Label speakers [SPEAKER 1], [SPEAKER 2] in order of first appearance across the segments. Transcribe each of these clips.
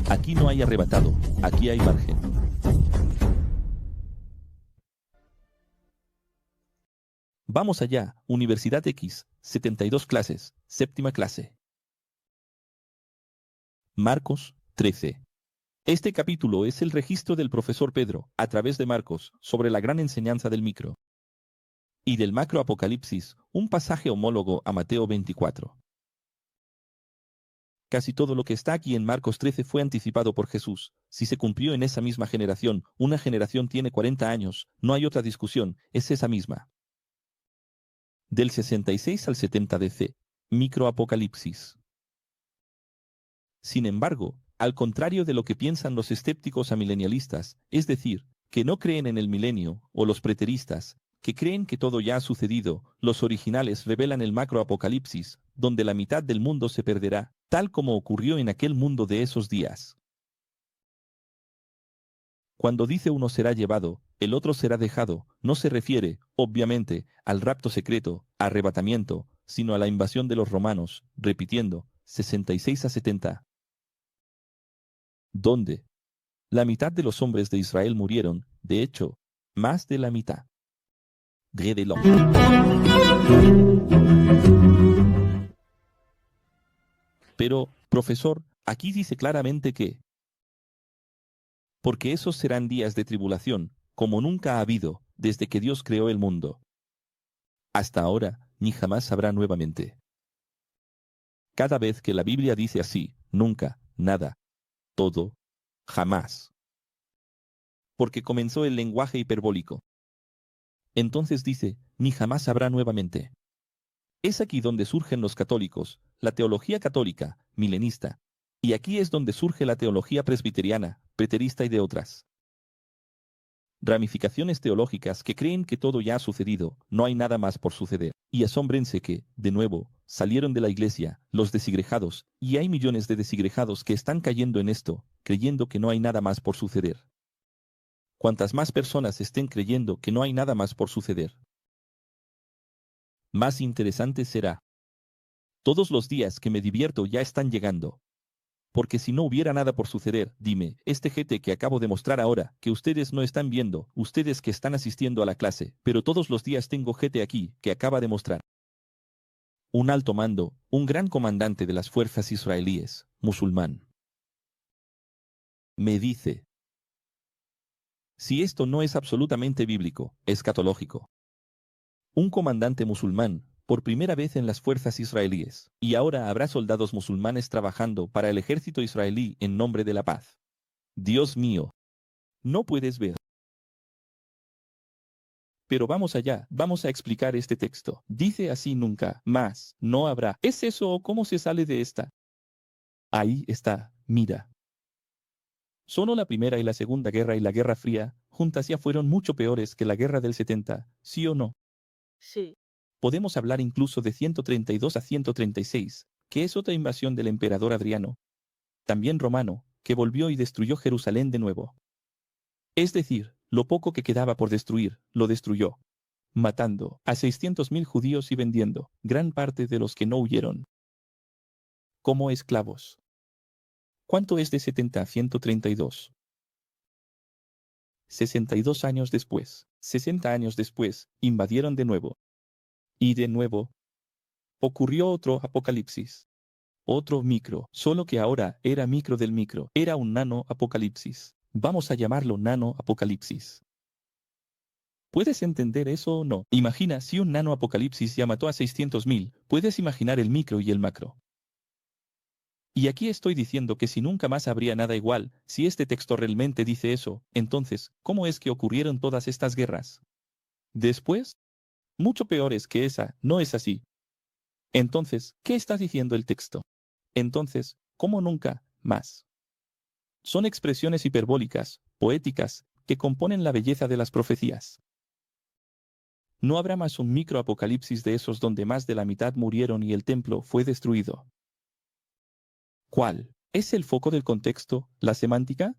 [SPEAKER 1] Aquí no hay arrebatado, aquí hay margen. Vamos allá, Universidad X, 72 clases, séptima clase. Marcos 13. Este capítulo es el registro del profesor Pedro, a través de Marcos, sobre la gran enseñanza del micro. Y del macro Apocalipsis, un pasaje homólogo a Mateo 24. Casi todo lo que está aquí en Marcos 13 fue anticipado por Jesús. Si se cumplió en esa misma generación, una generación tiene 40 años, no hay otra discusión, es esa misma. Del 66 al 70 DC, microapocalipsis. Sin embargo, al contrario de lo que piensan los escépticos amilenialistas, es decir, que no creen en el milenio, o los preteristas, que creen que todo ya ha sucedido, los originales revelan el macroapocalipsis, donde la mitad del mundo se perderá, tal como ocurrió en aquel mundo de esos días. Cuando dice uno será llevado, el otro será dejado, no se refiere, obviamente, al rapto secreto, arrebatamiento, sino a la invasión de los romanos, repitiendo, 66 a 70. ¿Dónde? La mitad de los hombres de Israel murieron, de hecho, más de la mitad. Redelón. Pero, profesor, aquí dice claramente que, porque esos serán días de tribulación, como nunca ha habido, desde que Dios creó el mundo. Hasta ahora, ni jamás habrá nuevamente. Cada vez que la Biblia dice así, nunca, nada, todo, jamás. Porque comenzó el lenguaje hiperbólico. Entonces dice, ni jamás habrá nuevamente. Es aquí donde surgen los católicos, la teología católica, milenista. Y aquí es donde surge la teología presbiteriana, preterista y de otras ramificaciones teológicas que creen que todo ya ha sucedido, no hay nada más por suceder. Y asómbrense que, de nuevo, salieron de la iglesia, los desigrejados, y hay millones de desigrejados que están cayendo en esto, creyendo que no hay nada más por suceder. Cuantas más personas estén creyendo que no hay nada más por suceder, más interesante será. Todos los días que me divierto ya están llegando. Porque si no hubiera nada por suceder, dime, este GT que acabo de mostrar ahora, que ustedes no están viendo, ustedes que están asistiendo a la clase, pero todos los días tengo GT aquí, que acaba de mostrar. Un alto mando, un gran comandante de las fuerzas israelíes, musulmán. Me dice, si esto no es absolutamente bíblico, escatológico. Un comandante musulmán, por primera vez en las fuerzas israelíes, y ahora habrá soldados musulmanes trabajando para el ejército israelí en nombre de la paz. Dios mío, no puedes ver. Pero vamos allá, vamos a explicar este texto. Dice así nunca, más, no habrá. ¿Es eso o cómo se sale de esta? Ahí está, mira. Solo la Primera y la Segunda Guerra y la Guerra Fría, juntas ya fueron mucho peores que la Guerra del 70, ¿sí o no?
[SPEAKER 2] Sí.
[SPEAKER 1] Podemos hablar incluso de 132 a 136, que es otra invasión del emperador Adriano, también romano, que volvió y destruyó Jerusalén de nuevo. Es decir, lo poco que quedaba por destruir, lo destruyó, matando a 600.000 judíos y vendiendo gran parte de los que no huyeron como esclavos. ¿Cuánto es de 70 a 132? 62 años después, 60 años después, invadieron de nuevo. Y de nuevo, ocurrió otro apocalipsis. Otro micro, solo que ahora era micro del micro, era un nano apocalipsis. Vamos a llamarlo nano apocalipsis. ¿Puedes entender eso o no? Imagina si un nano apocalipsis ya mató a 600.000, puedes imaginar el micro y el macro. Y aquí estoy diciendo que si nunca más habría nada igual, si este texto realmente dice eso, entonces, ¿cómo es que ocurrieron todas estas guerras? Después, mucho peores que esa, no es así. Entonces, ¿qué está diciendo el texto? Entonces, ¿cómo nunca más? Son expresiones hiperbólicas, poéticas, que componen la belleza de las profecías. No habrá más un microapocalipsis de esos donde más de la mitad murieron y el templo fue destruido. ¿Cuál? ¿Es el foco del contexto, la semántica?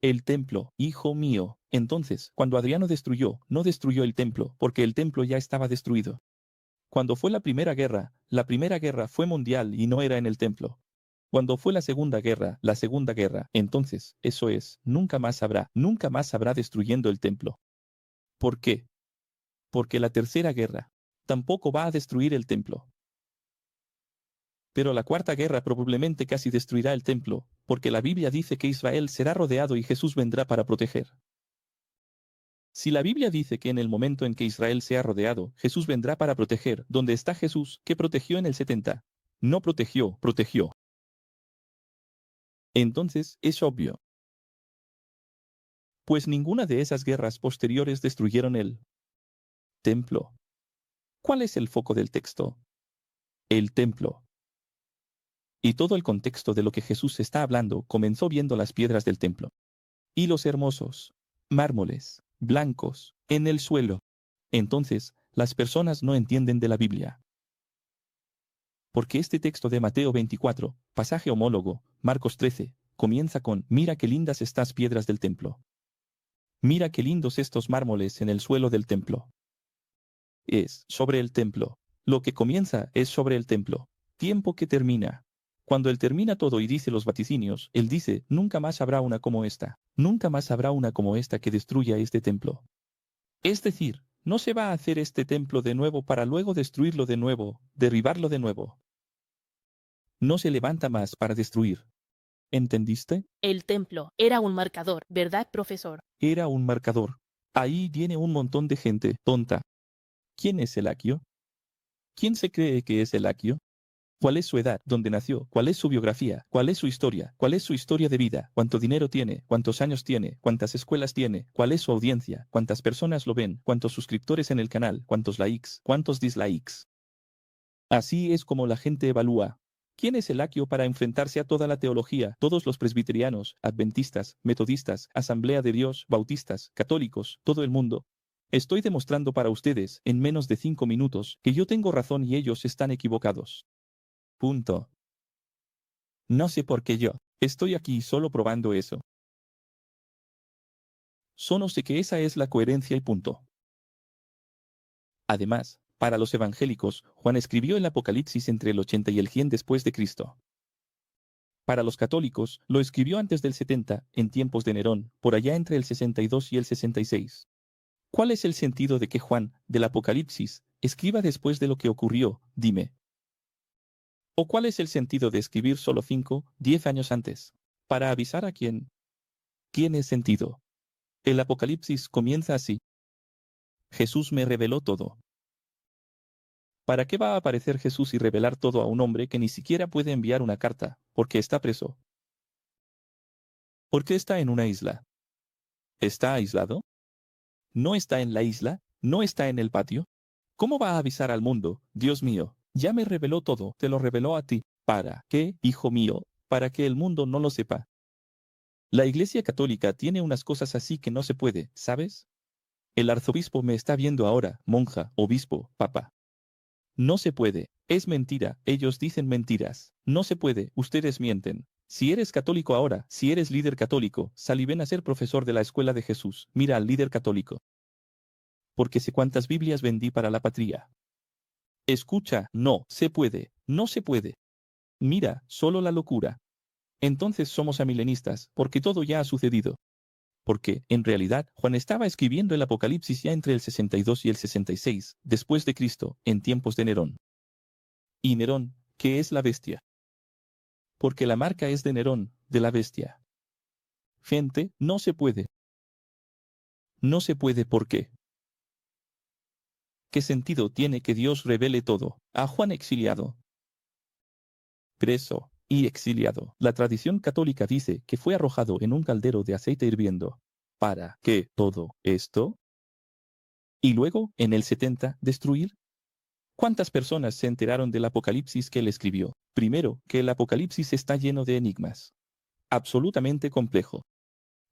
[SPEAKER 1] El templo, hijo mío. Entonces, cuando Adriano destruyó, no destruyó el templo, porque el templo ya estaba destruido. Cuando fue la primera guerra fue mundial y no era en el templo. Cuando fue la segunda guerra, entonces, eso es, nunca más habrá destruyendo el templo. ¿Por qué? Porque la tercera guerra tampoco va a destruir el templo. Pero la cuarta guerra probablemente casi destruirá el templo, porque la Biblia dice que Israel será rodeado y Jesús vendrá para proteger. Si la Biblia dice que en el momento en que Israel sea rodeado, Jesús vendrá para proteger, ¿dónde está Jesús, que protegió en el 70? No protegió, protegió. Entonces, es obvio. Pues ninguna de esas guerras posteriores destruyeron el templo. ¿Cuál es el foco del texto? El templo. Y todo el contexto de lo que Jesús está hablando comenzó viendo las piedras del templo. Y los hermosos mármoles blancos en el suelo. Entonces, las personas no entienden de la Biblia. Porque este texto de Mateo 24, pasaje homólogo, Marcos 13, comienza con, mira qué lindas estas piedras del templo. Mira qué lindos estos mármoles en el suelo del templo. Es sobre el templo. Lo que comienza es sobre el templo. Tiempo que termina. Cuando él termina todo y dice los vaticinios, él dice, nunca más habrá una como esta. Nunca más habrá una como esta que destruya este templo. Es decir, no se va a hacer este templo de nuevo para luego destruirlo de nuevo, derribarlo de nuevo. No se levanta más para destruir. ¿Entendiste?
[SPEAKER 2] El templo era un marcador, ¿verdad, profesor?
[SPEAKER 1] Era un marcador. Ahí viene un montón de gente tonta. ¿Quién es el Aquio? ¿Quién se cree que es el Aquio? ¿Cuál es su edad? ¿Dónde nació? ¿Cuál es su biografía? ¿Cuál es su historia? ¿Cuál es su historia de vida? ¿Cuánto dinero tiene? ¿Cuántos años tiene? ¿Cuántas escuelas tiene? ¿Cuál es su audiencia? ¿Cuántas personas lo ven? ¿Cuántos suscriptores en el canal? ¿Cuántos likes? ¿Cuántos dislikes? Así es como la gente evalúa. ¿Quién es el Aquio para enfrentarse a toda la teología? Todos los presbiterianos, adventistas, metodistas, Asamblea de Dios, bautistas, católicos, todo el mundo. Estoy demostrando para ustedes, en menos de 5 minutos, que yo tengo razón y ellos están equivocados. Punto. No sé por qué yo. Estoy aquí solo probando eso. Solo sé que esa es la coherencia y punto. Además, para los evangélicos, Juan escribió el Apocalipsis entre el 80 y el 100 después de Cristo. Para los católicos, lo escribió antes del 70, en tiempos de Nerón, por allá entre el 62 y el 66. ¿Cuál es el sentido de que Juan, del Apocalipsis, escriba después de lo que ocurrió? Dime. ¿O cuál es el sentido de escribir solo 5, 10 años antes? ¿Para avisar a quién? Tiene sentido. El Apocalipsis comienza así. Jesús me reveló todo. ¿Para qué va a aparecer Jesús y revelar todo a un hombre que ni siquiera puede enviar una carta, porque está preso? ¿Por qué está en una isla? ¿Está aislado? ¿No está en la isla? ¿No está en el patio? ¿Cómo va a avisar al mundo? Dios mío, ya me reveló todo, te lo reveló a ti. ¿Para qué, hijo mío? Para que el mundo no lo sepa. La Iglesia Católica tiene unas cosas así que no se puede, ¿sabes? El arzobispo me está viendo ahora, monja, obispo, papa. No se puede, es mentira, ellos dicen mentiras. No se puede, ustedes mienten. Si eres católico ahora, si eres líder católico, sal y ven a ser profesor de la escuela de Jesús, mira al líder católico. Porque sé cuántas Biblias vendí para la patria. Escucha, no, se puede, no se puede. Mira, solo la locura. Entonces somos amilenistas, porque todo ya ha sucedido. Porque, en realidad, Juan estaba escribiendo el Apocalipsis ya entre el 62 y el 66, después de Cristo, en tiempos de Nerón. Y Nerón, ¿qué es la bestia? Porque la marca es de Nerón, de la bestia. Gente, no se puede. No se puede, ¿por qué? ¿Qué sentido tiene que Dios revele todo a Juan exiliado? Preso y exiliado. La tradición católica dice que fue arrojado en un caldero de aceite hirviendo. ¿Para qué todo esto? Y luego, en el 70, destruir. ¿Cuántas personas se enteraron del Apocalipsis que él escribió? Primero, que el Apocalipsis está lleno de enigmas. Absolutamente complejo.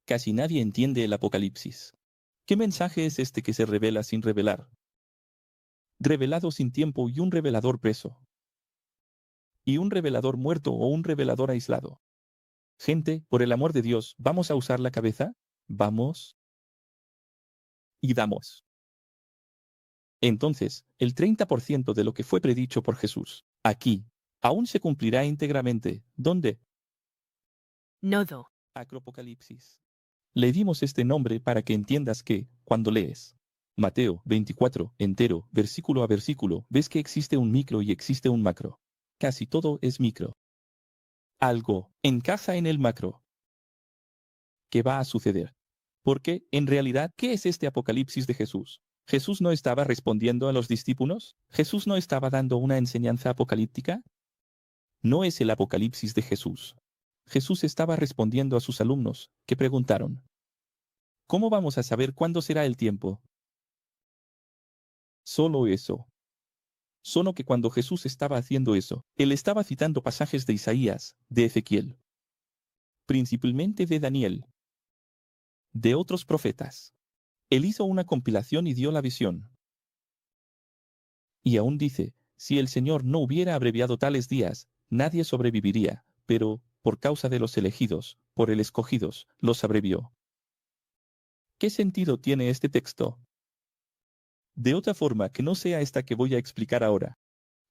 [SPEAKER 1] Casi nadie entiende el Apocalipsis. ¿Qué mensaje es este que se revela sin revelar? Revelado sin tiempo y un revelador preso. Y un revelador muerto o un revelador aislado. Gente, por el amor de Dios, ¿vamos a usar la cabeza? Vamos. Y damos. Entonces, el 30% de lo que fue predicho por Jesús, aquí, aún se cumplirá íntegramente. ¿Dónde?
[SPEAKER 2] Nodo.
[SPEAKER 1] Acropocalipsis. Le dimos este nombre para que entiendas que, cuando lees Mateo 24, entero, versículo a versículo, ves que existe un micro y existe un macro. Casi todo es micro. Algo encaja en el macro. ¿Qué va a suceder? Porque, en realidad, ¿qué es este Apocalipsis de Jesús? ¿Jesús no estaba respondiendo a los discípulos? ¿Jesús no estaba dando una enseñanza apocalíptica? No es el Apocalipsis de Jesús. Jesús estaba respondiendo a sus alumnos, que preguntaron, ¿cómo vamos a saber cuándo será el tiempo? Solo eso. Solo que cuando Jesús estaba haciendo eso, él estaba citando pasajes de Isaías, de Ezequiel, principalmente de Daniel, de otros profetas. Él hizo una compilación y dio la visión. Y aún dice, si el Señor no hubiera abreviado tales días, nadie sobreviviría, pero, por causa de los elegidos, por el escogidos, los abrevió. ¿Qué sentido tiene este texto? De otra forma que no sea esta que voy a explicar ahora.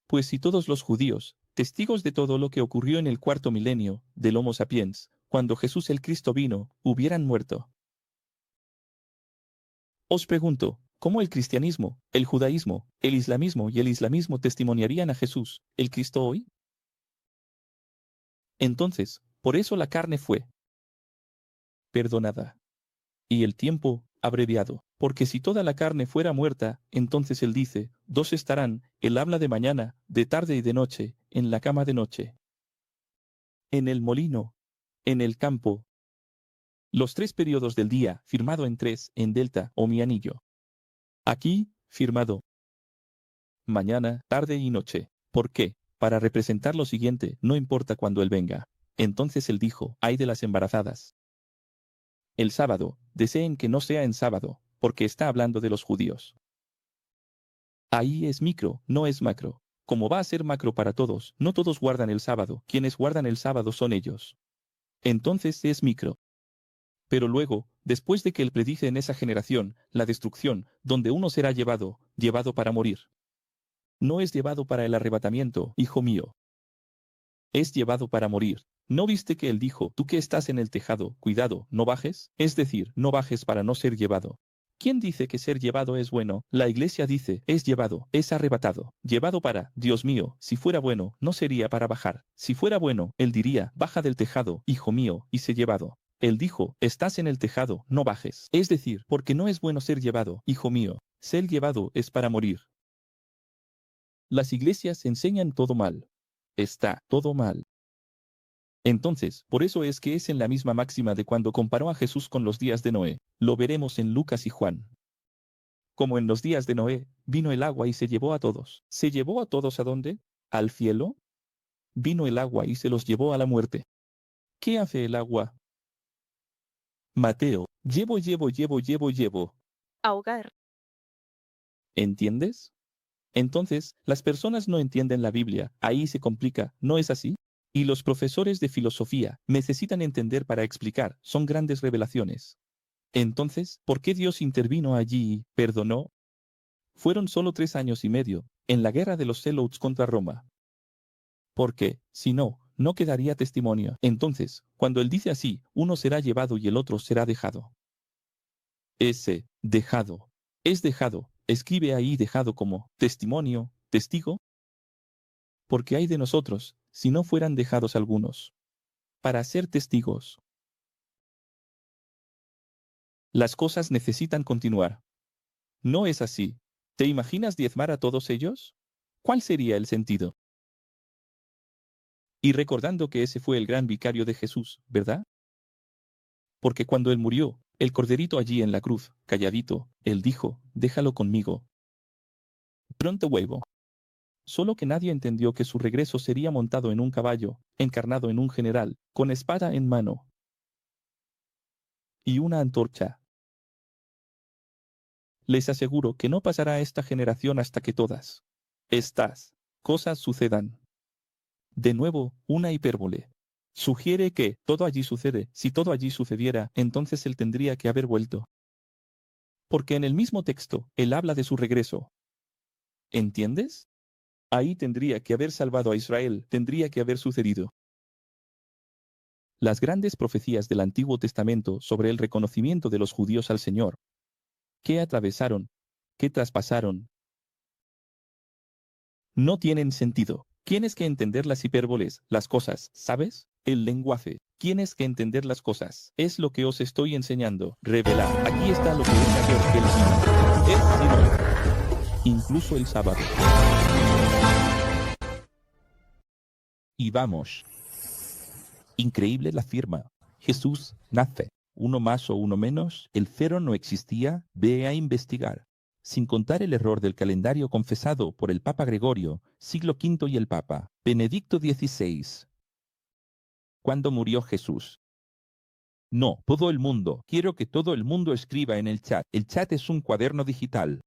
[SPEAKER 1] Pues si todos los judíos, testigos de todo lo que ocurrió en el cuarto milenio, del Homo sapiens, cuando Jesús el Cristo vino, hubieran muerto. Os pregunto, ¿cómo el cristianismo, el judaísmo, el islamismo y el islamismo testimoniarían a Jesús, el Cristo hoy? Entonces, por eso la carne fue perdonada. Y el tiempo abreviado. Porque si toda la carne fuera muerta, entonces él dice, dos estarán, él habla de mañana, de tarde y de noche, en la cama de noche, en el molino, en el campo. Los 3 periodos del día, firmado en 3, en delta o mi anillo. Aquí, firmado. Mañana, tarde y noche. ¿Por qué? Para representar lo siguiente, no importa cuándo él venga. Entonces él dijo, ay de las embarazadas. El sábado, deseen que no sea en sábado, porque está hablando de los judíos. Ahí es micro, no es macro. Como va a ser macro para todos, no todos guardan el sábado, quienes guardan el sábado son ellos. Entonces es micro. Pero luego, después de que él predice en esa generación, la destrucción, donde uno será llevado, llevado para morir. No es llevado para el arrebatamiento, hijo mío. Es llevado para morir. ¿No viste que él dijo, tú que estás en el tejado, cuidado, no bajes? Es decir, no bajes para no ser llevado. ¿Quién dice que ser llevado es bueno? La iglesia dice, es llevado, es arrebatado, llevado para, Dios mío, si fuera bueno, no sería para bajar. Si fuera bueno, él diría, baja del tejado, hijo mío, y sé llevado. Él dijo, estás en el tejado, no bajes. Es decir, porque no es bueno ser llevado, hijo mío. Ser llevado es para morir. Las iglesias enseñan todo mal. Está todo mal. Entonces, por eso es que es en la misma máxima de cuando comparó a Jesús con los días de Noé. Lo veremos en Lucas y Juan. Como en los días de Noé, vino el agua y se llevó a todos. ¿Se llevó a todos a dónde? ¿Al cielo? Vino el agua y se los llevó a la muerte. ¿Qué hace el agua? Mateo, llevo.
[SPEAKER 2] Ahogar.
[SPEAKER 1] ¿Entiendes? Entonces, las personas no entienden la Biblia, ahí se complica, ¿no es así? Y los profesores de filosofía necesitan entender para explicar, son grandes revelaciones. Entonces, ¿por qué Dios intervino allí y perdonó? Fueron solo 3 años y medio, en la guerra de los Zelotes contra Roma. Porque, si no, no quedaría testimonio. Entonces, cuando él dice así, uno será llevado y el otro será dejado. Ese, dejado, es dejado, escribe ahí dejado como testimonio, testigo. Porque hay de nosotros, si no fueran dejados algunos, para ser testigos. Las cosas necesitan continuar. ¿No es así? ¿Te imaginas diezmar a todos ellos? ¿Cuál sería el sentido? Y recordando que ese fue el gran vicario de Jesús, ¿verdad? Porque cuando él murió, el corderito allí en la cruz, calladito, él dijo, déjalo conmigo. Pronto vuelvo. Solo que nadie entendió que su regreso sería montado en un caballo, encarnado en un general, con espada en mano y una antorcha. Les aseguro que no pasará esta generación hasta que todas estas cosas sucedan. De nuevo, una hipérbole. Sugiere que todo allí sucede. Si todo allí sucediera, entonces él tendría que haber vuelto. Porque en el mismo texto, él habla de su regreso. ¿Entiendes? Ahí tendría que haber salvado a Israel, tendría que haber sucedido. Las grandes profecías del Antiguo Testamento sobre el reconocimiento de los judíos al Señor. ¿Qué atravesaron? ¿Qué traspasaron? No tienen sentido. Tienes que entender las hipérboles, las cosas, ¿sabes? El lenguaje. Tienes que entender las cosas. Es lo que os estoy enseñando. Revelar. Aquí está lo que es hacer el sí. Es sí, no. Incluso el sábado. Y vamos. Increíble la firma. Jesús nace. Uno más o uno menos, el cero no existía, ve a investigar. Sin contar el error del calendario confesado por el Papa Gregorio, siglo V y el Papa Benedicto XVI. ¿Cuándo murió Jesús? No, todo el mundo. Quiero que todo el mundo escriba en el chat. El chat es un cuaderno digital.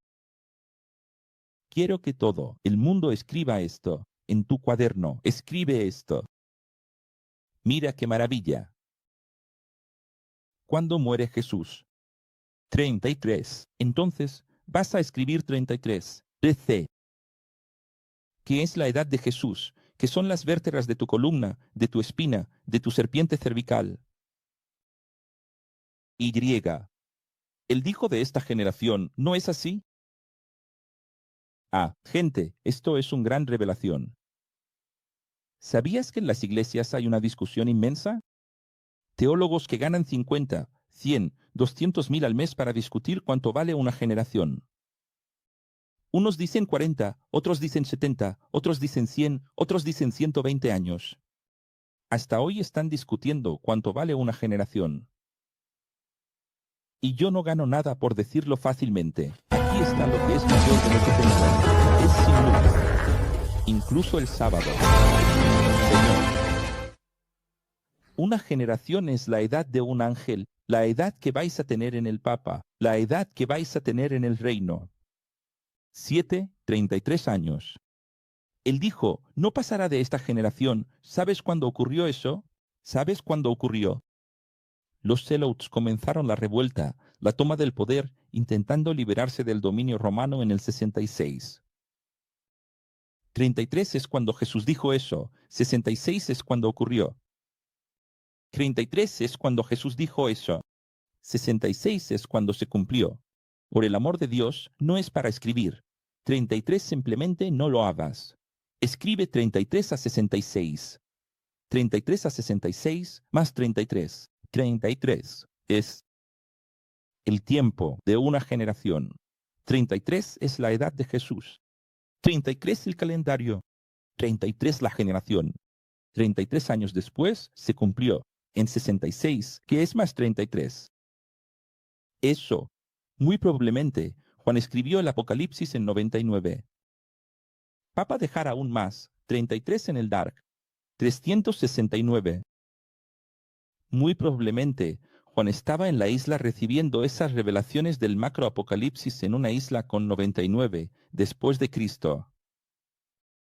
[SPEAKER 1] Quiero que todo el mundo escriba esto. En tu cuaderno, escribe esto. Mira qué maravilla. ¿Cuándo muere Jesús? 33. Entonces, vas a escribir 33. DC. ¿Qué es la edad de Jesús? ¿Qué son las vértebras de tu columna, de tu espina, de tu serpiente cervical? Y. Él dijo de esta generación, ¿no es así? Ah, gente, esto es una gran revelación. ¿Sabías que en las iglesias hay una discusión inmensa? Teólogos que ganan 50, 100, 200.000 al mes para discutir cuánto vale una generación. Unos dicen 40, otros dicen 70, otros dicen 100, otros dicen 120 años. Hasta hoy están discutiendo cuánto vale una generación. Y yo no gano nada por decirlo fácilmente. Aquí está lo que es mayor de lo que pensamos. Es sin duda. Incluso el sábado. Señor. Una generación es la edad de un ángel, la edad que vais a tener en el Papa, la edad que vais a tener en el reino. 33 años. Él dijo, no pasará de esta generación. ¿Sabes cuándo ocurrió eso? ¿Sabes cuándo ocurrió? Los Zelotes comenzaron la revuelta, la toma del poder, intentando liberarse del dominio romano en el 66. 33 es cuando Jesús dijo eso, 66 es cuando ocurrió. 33 es cuando Jesús dijo eso, 66 es cuando se cumplió. Por el amor de Dios, no es para escribir. 33 simplemente no lo hagas. Escribe 33 a 66. 33 a 66 más 33. 33 es el tiempo de una generación. 33 es la edad de Jesús. 33 el calendario. 33 la generación. 33 años después se cumplió. En 66, que es más 33. Eso, muy probablemente, Juan escribió el Apocalipsis en 99. Papa dejar aún más, 33 en el Dark. 369. Muy probablemente, Juan estaba en la isla recibiendo esas revelaciones del macroapocalipsis en una isla con 99, después de Cristo.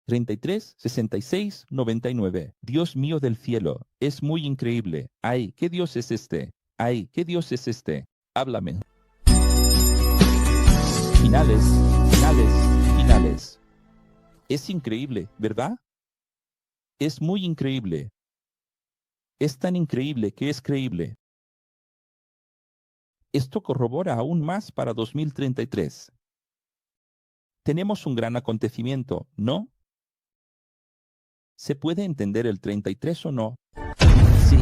[SPEAKER 1] 33, 66, 99. Dios mío del cielo, es muy increíble. Ay, ¿qué Dios es este? Ay, ¿qué Dios es este? Háblame. Finales, finales, finales. Es increíble, ¿verdad? Es muy increíble. Es tan increíble que es creíble. Esto corrobora aún más para 2033. Tenemos un gran acontecimiento, ¿no? ¿Se puede entender el 33 o no? Sí.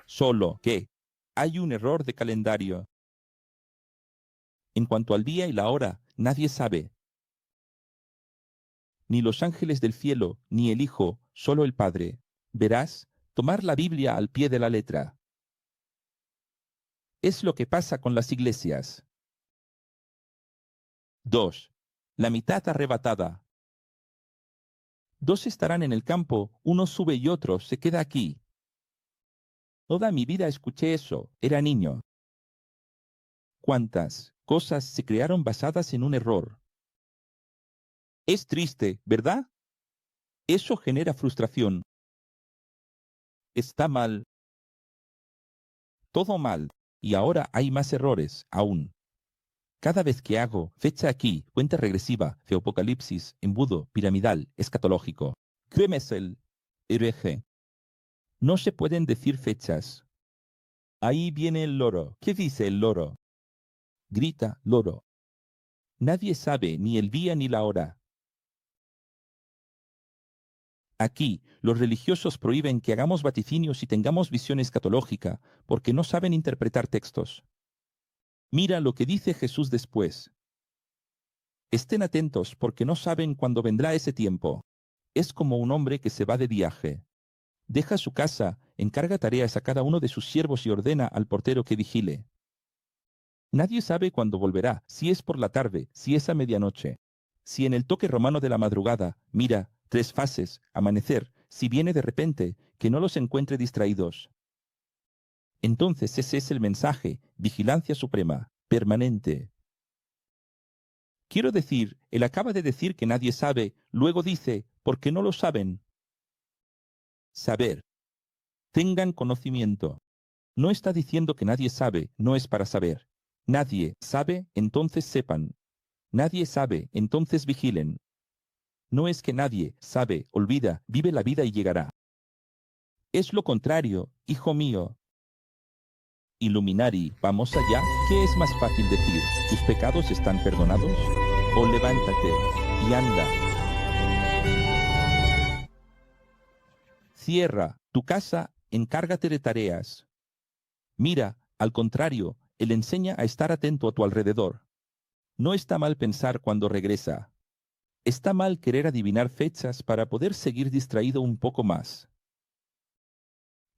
[SPEAKER 1] Solo que hay un error de calendario. En cuanto al día y la hora, nadie sabe. Ni los ángeles del cielo, ni el Hijo, solo el Padre. Verás, tomar la Biblia al pie de la letra. Es lo que pasa con las iglesias. 2. La mitad arrebatada. 2 estarán en el campo, uno sube y otro se queda aquí. Toda mi vida escuché eso, era niño. ¿Cuántas cosas se crearon basadas en un error? Es triste, ¿verdad? Eso genera frustración. Está mal. todo mal. Y ahora hay más errores, aún. Cada vez que hago fecha aquí, cuenta regresiva, feopocalipsis, embudo, piramidal, escatológico. Kremesel, hereje. No se pueden decir fechas. Ahí viene el loro. ¿Qué dice el loro? Grita, loro. Nadie sabe ni el día ni la hora. Aquí, los religiosos prohíben que hagamos vaticinios y tengamos visión escatológica, porque no saben interpretar textos. Mira lo que dice Jesús después. Estén atentos, porque no saben cuándo vendrá ese tiempo. Es como un hombre que se va de viaje. Deja su casa, encarga tareas a cada uno de sus siervos y ordena al portero que vigile. Nadie sabe cuándo volverá, si es por la tarde, si es a medianoche. Si en el toque romano de la madrugada, mira, 3 fases, amanecer, si viene de repente, que no los encuentre distraídos. Entonces ese es el mensaje, vigilancia suprema, permanente. Quiero decir, él acaba de decir que nadie sabe, luego dice, porque no lo saben. Saber. Tengan conocimiento. No está diciendo que nadie sabe, no es para saber. Nadie sabe, entonces sepan. Nadie sabe, entonces vigilen. No es que nadie sabe, olvida, vive la vida y llegará. Es lo contrario, hijo mío. Illuminari, vamos allá. ¿Qué es más fácil decir? ¿Tus pecados están perdonados? O levántate y anda. Cierra tu casa, encárgate de tareas. Mira, al contrario, él enseña a estar atento a tu alrededor. No está mal pensar cuando regresa. Está mal querer adivinar fechas para poder seguir distraído un poco más.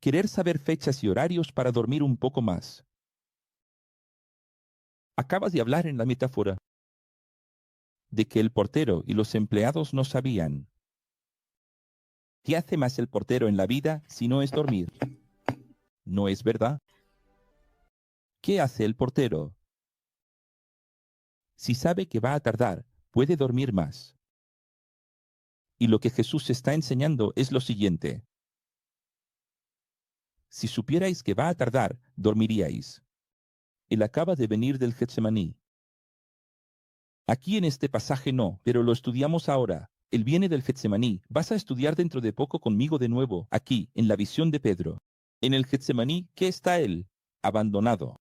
[SPEAKER 1] Querer saber fechas y horarios para dormir un poco más. Acabas de hablar en la metáfora de que el portero y los empleados no sabían. ¿Qué hace más el portero en la vida si no es dormir? ¿No es verdad? ¿Qué hace el portero? Si sabe que va a tardar, puede dormir más. Y lo que Jesús está enseñando es lo siguiente. Si supierais que va a tardar, dormiríais. Él acaba de venir del Getsemaní. Aquí en este pasaje no, pero lo estudiamos ahora. Él viene del Getsemaní. Vas a estudiar dentro de poco conmigo de nuevo, aquí, en la visión de Pedro. En el Getsemaní, ¿qué está él? Abandonado.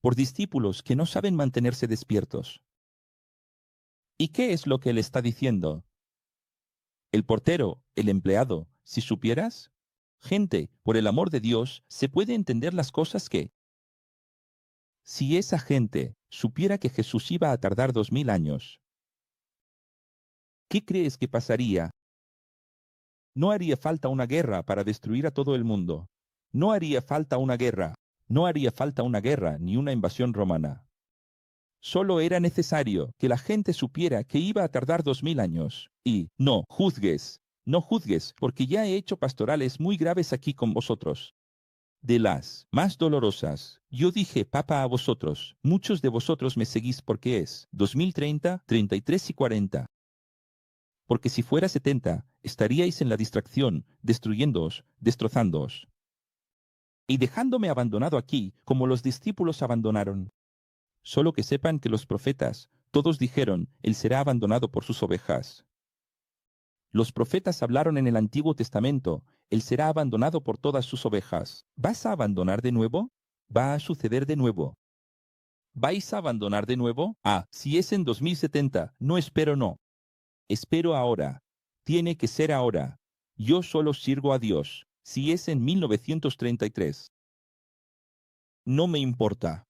[SPEAKER 1] Por discípulos que no saben mantenerse despiertos. ¿Y qué es lo que él está diciendo? El portero, el empleado, si supieras. Gente, por el amor de Dios, se puede entender las cosas que... Si esa gente supiera que Jesús iba a tardar 2000 años, ¿qué crees que pasaría? No haría falta una guerra para destruir a todo el mundo. No haría falta una guerra. No haría falta una guerra ni una invasión romana. Solo era necesario que la gente supiera que iba a tardar 2000 años. Y no juzgues, no juzgues, porque ya he hecho pastorales muy graves aquí con vosotros. De las más dolorosas, yo dije papa a vosotros, muchos de vosotros me seguís porque es 2030, 33 y 40. Porque si fuera 70, estaríais en la distracción, destruyéndoos, destrozándoos. Y dejándome abandonado aquí, como los discípulos abandonaron. Solo que sepan que los profetas, todos dijeron, él será abandonado por sus ovejas. Los profetas hablaron en el Antiguo Testamento, él será abandonado por todas sus ovejas. ¿Vas a abandonar de nuevo? Va a suceder de nuevo. ¿Vais a abandonar de nuevo? Ah, si es en 2070, no espero no. Espero ahora. Tiene que ser ahora. Yo solo sirvo a Dios. Si es en 1933. No me importa.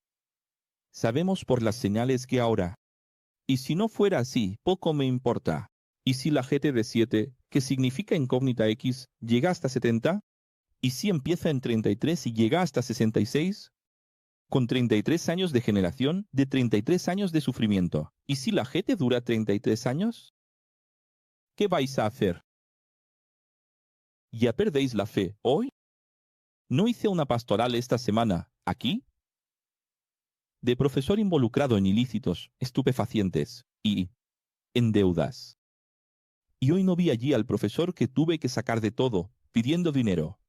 [SPEAKER 1] Sabemos por las señales que ahora. Y si no fuera así, poco me importa. ¿Y si la GTD7, que significa incógnita X, llega hasta 70? ¿Y si empieza en 33 y llega hasta 66? Con 33 años de generación, de 33 años de sufrimiento. ¿Y si la GT dura 33 años? ¿Qué vais a hacer? ¿Ya perdéis la fe hoy? ¿No hice una pastoral esta semana, aquí? De profesor involucrado en ilícitos, estupefacientes y en deudas. Y hoy no vi allí al profesor que tuve que sacar de todo, pidiendo dinero.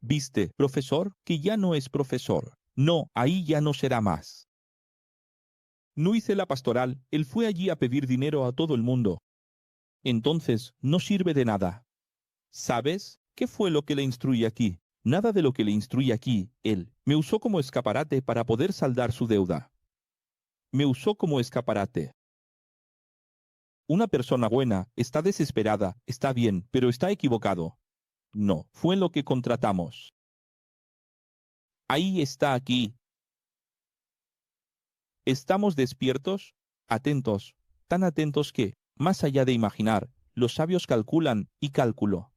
[SPEAKER 1] ¿Viste, profesor, que ya no es profesor? No, ahí ya no será más. No hice la pastoral, él fue allí a pedir dinero a todo el mundo. Entonces, no sirve de nada. ¿Sabes? ¿Qué fue lo que le instruí aquí? Nada de lo que le instruí aquí, él. Me usó como escaparate para poder saldar su deuda. Me usó como escaparate. Una persona buena, está desesperada, está bien, pero está equivocado. No, fue lo que contratamos. Ahí está aquí. ¿Estamos despiertos? Atentos, tan atentos que, más allá de imaginar, los sabios calculan y cálculo.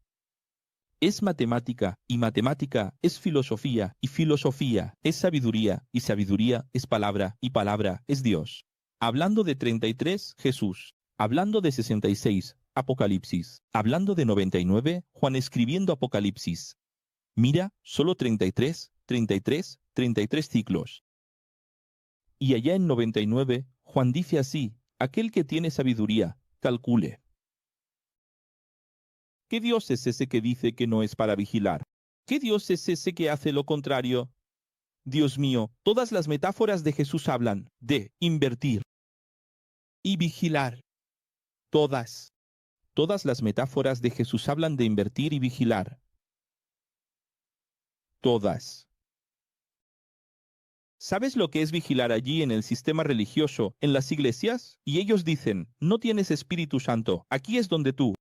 [SPEAKER 1] Es matemática, y matemática es filosofía, y filosofía es sabiduría, y sabiduría es palabra, y palabra es Dios. Hablando de 33, Jesús. Hablando de 66, Apocalipsis. Hablando de 99, Juan escribiendo Apocalipsis. Mira, solo 33, 33, 33 ciclos. Y allá en 99, Juan dice así, aquel que tiene sabiduría, calcule. ¿Qué Dios es ese que dice que no es para vigilar? ¿Qué Dios es ese que hace lo contrario? Dios mío, todas las metáforas de Jesús hablan de invertir y vigilar. Todas. Todas las metáforas de Jesús hablan de invertir y vigilar. Todas. ¿Sabes lo que es vigilar allí en el sistema religioso, en las iglesias? Y ellos dicen, no tienes Espíritu Santo, aquí es donde tú.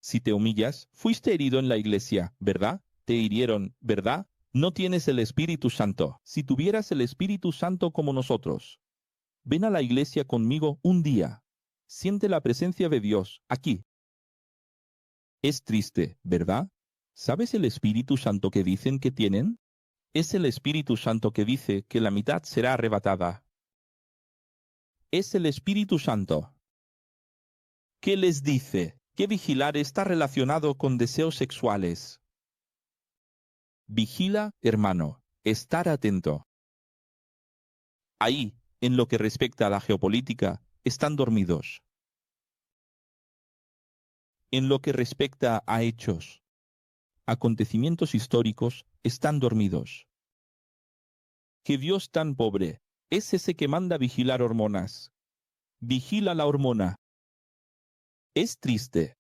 [SPEAKER 1] Si te humillas, fuiste herido en la iglesia, ¿verdad? Te hirieron, ¿verdad? No tienes el Espíritu Santo. Si tuvieras el Espíritu Santo como nosotros. Ven a la iglesia conmigo un día. Siente la presencia de Dios, aquí. Es triste, ¿verdad? ¿Sabes el Espíritu Santo que dicen que tienen? Es el Espíritu Santo que dice que la mitad será arrebatada. Es el Espíritu Santo. ¿Qué les dice? Que vigilar está relacionado con deseos sexuales. Vigila, hermano, estar atento. Ahí, en lo que respecta a la geopolítica, están dormidos. En lo que respecta a hechos, acontecimientos históricos, están dormidos. ¿Qué Dios tan pobre es ese que manda vigilar hormonas? Vigila la hormona. Es triste.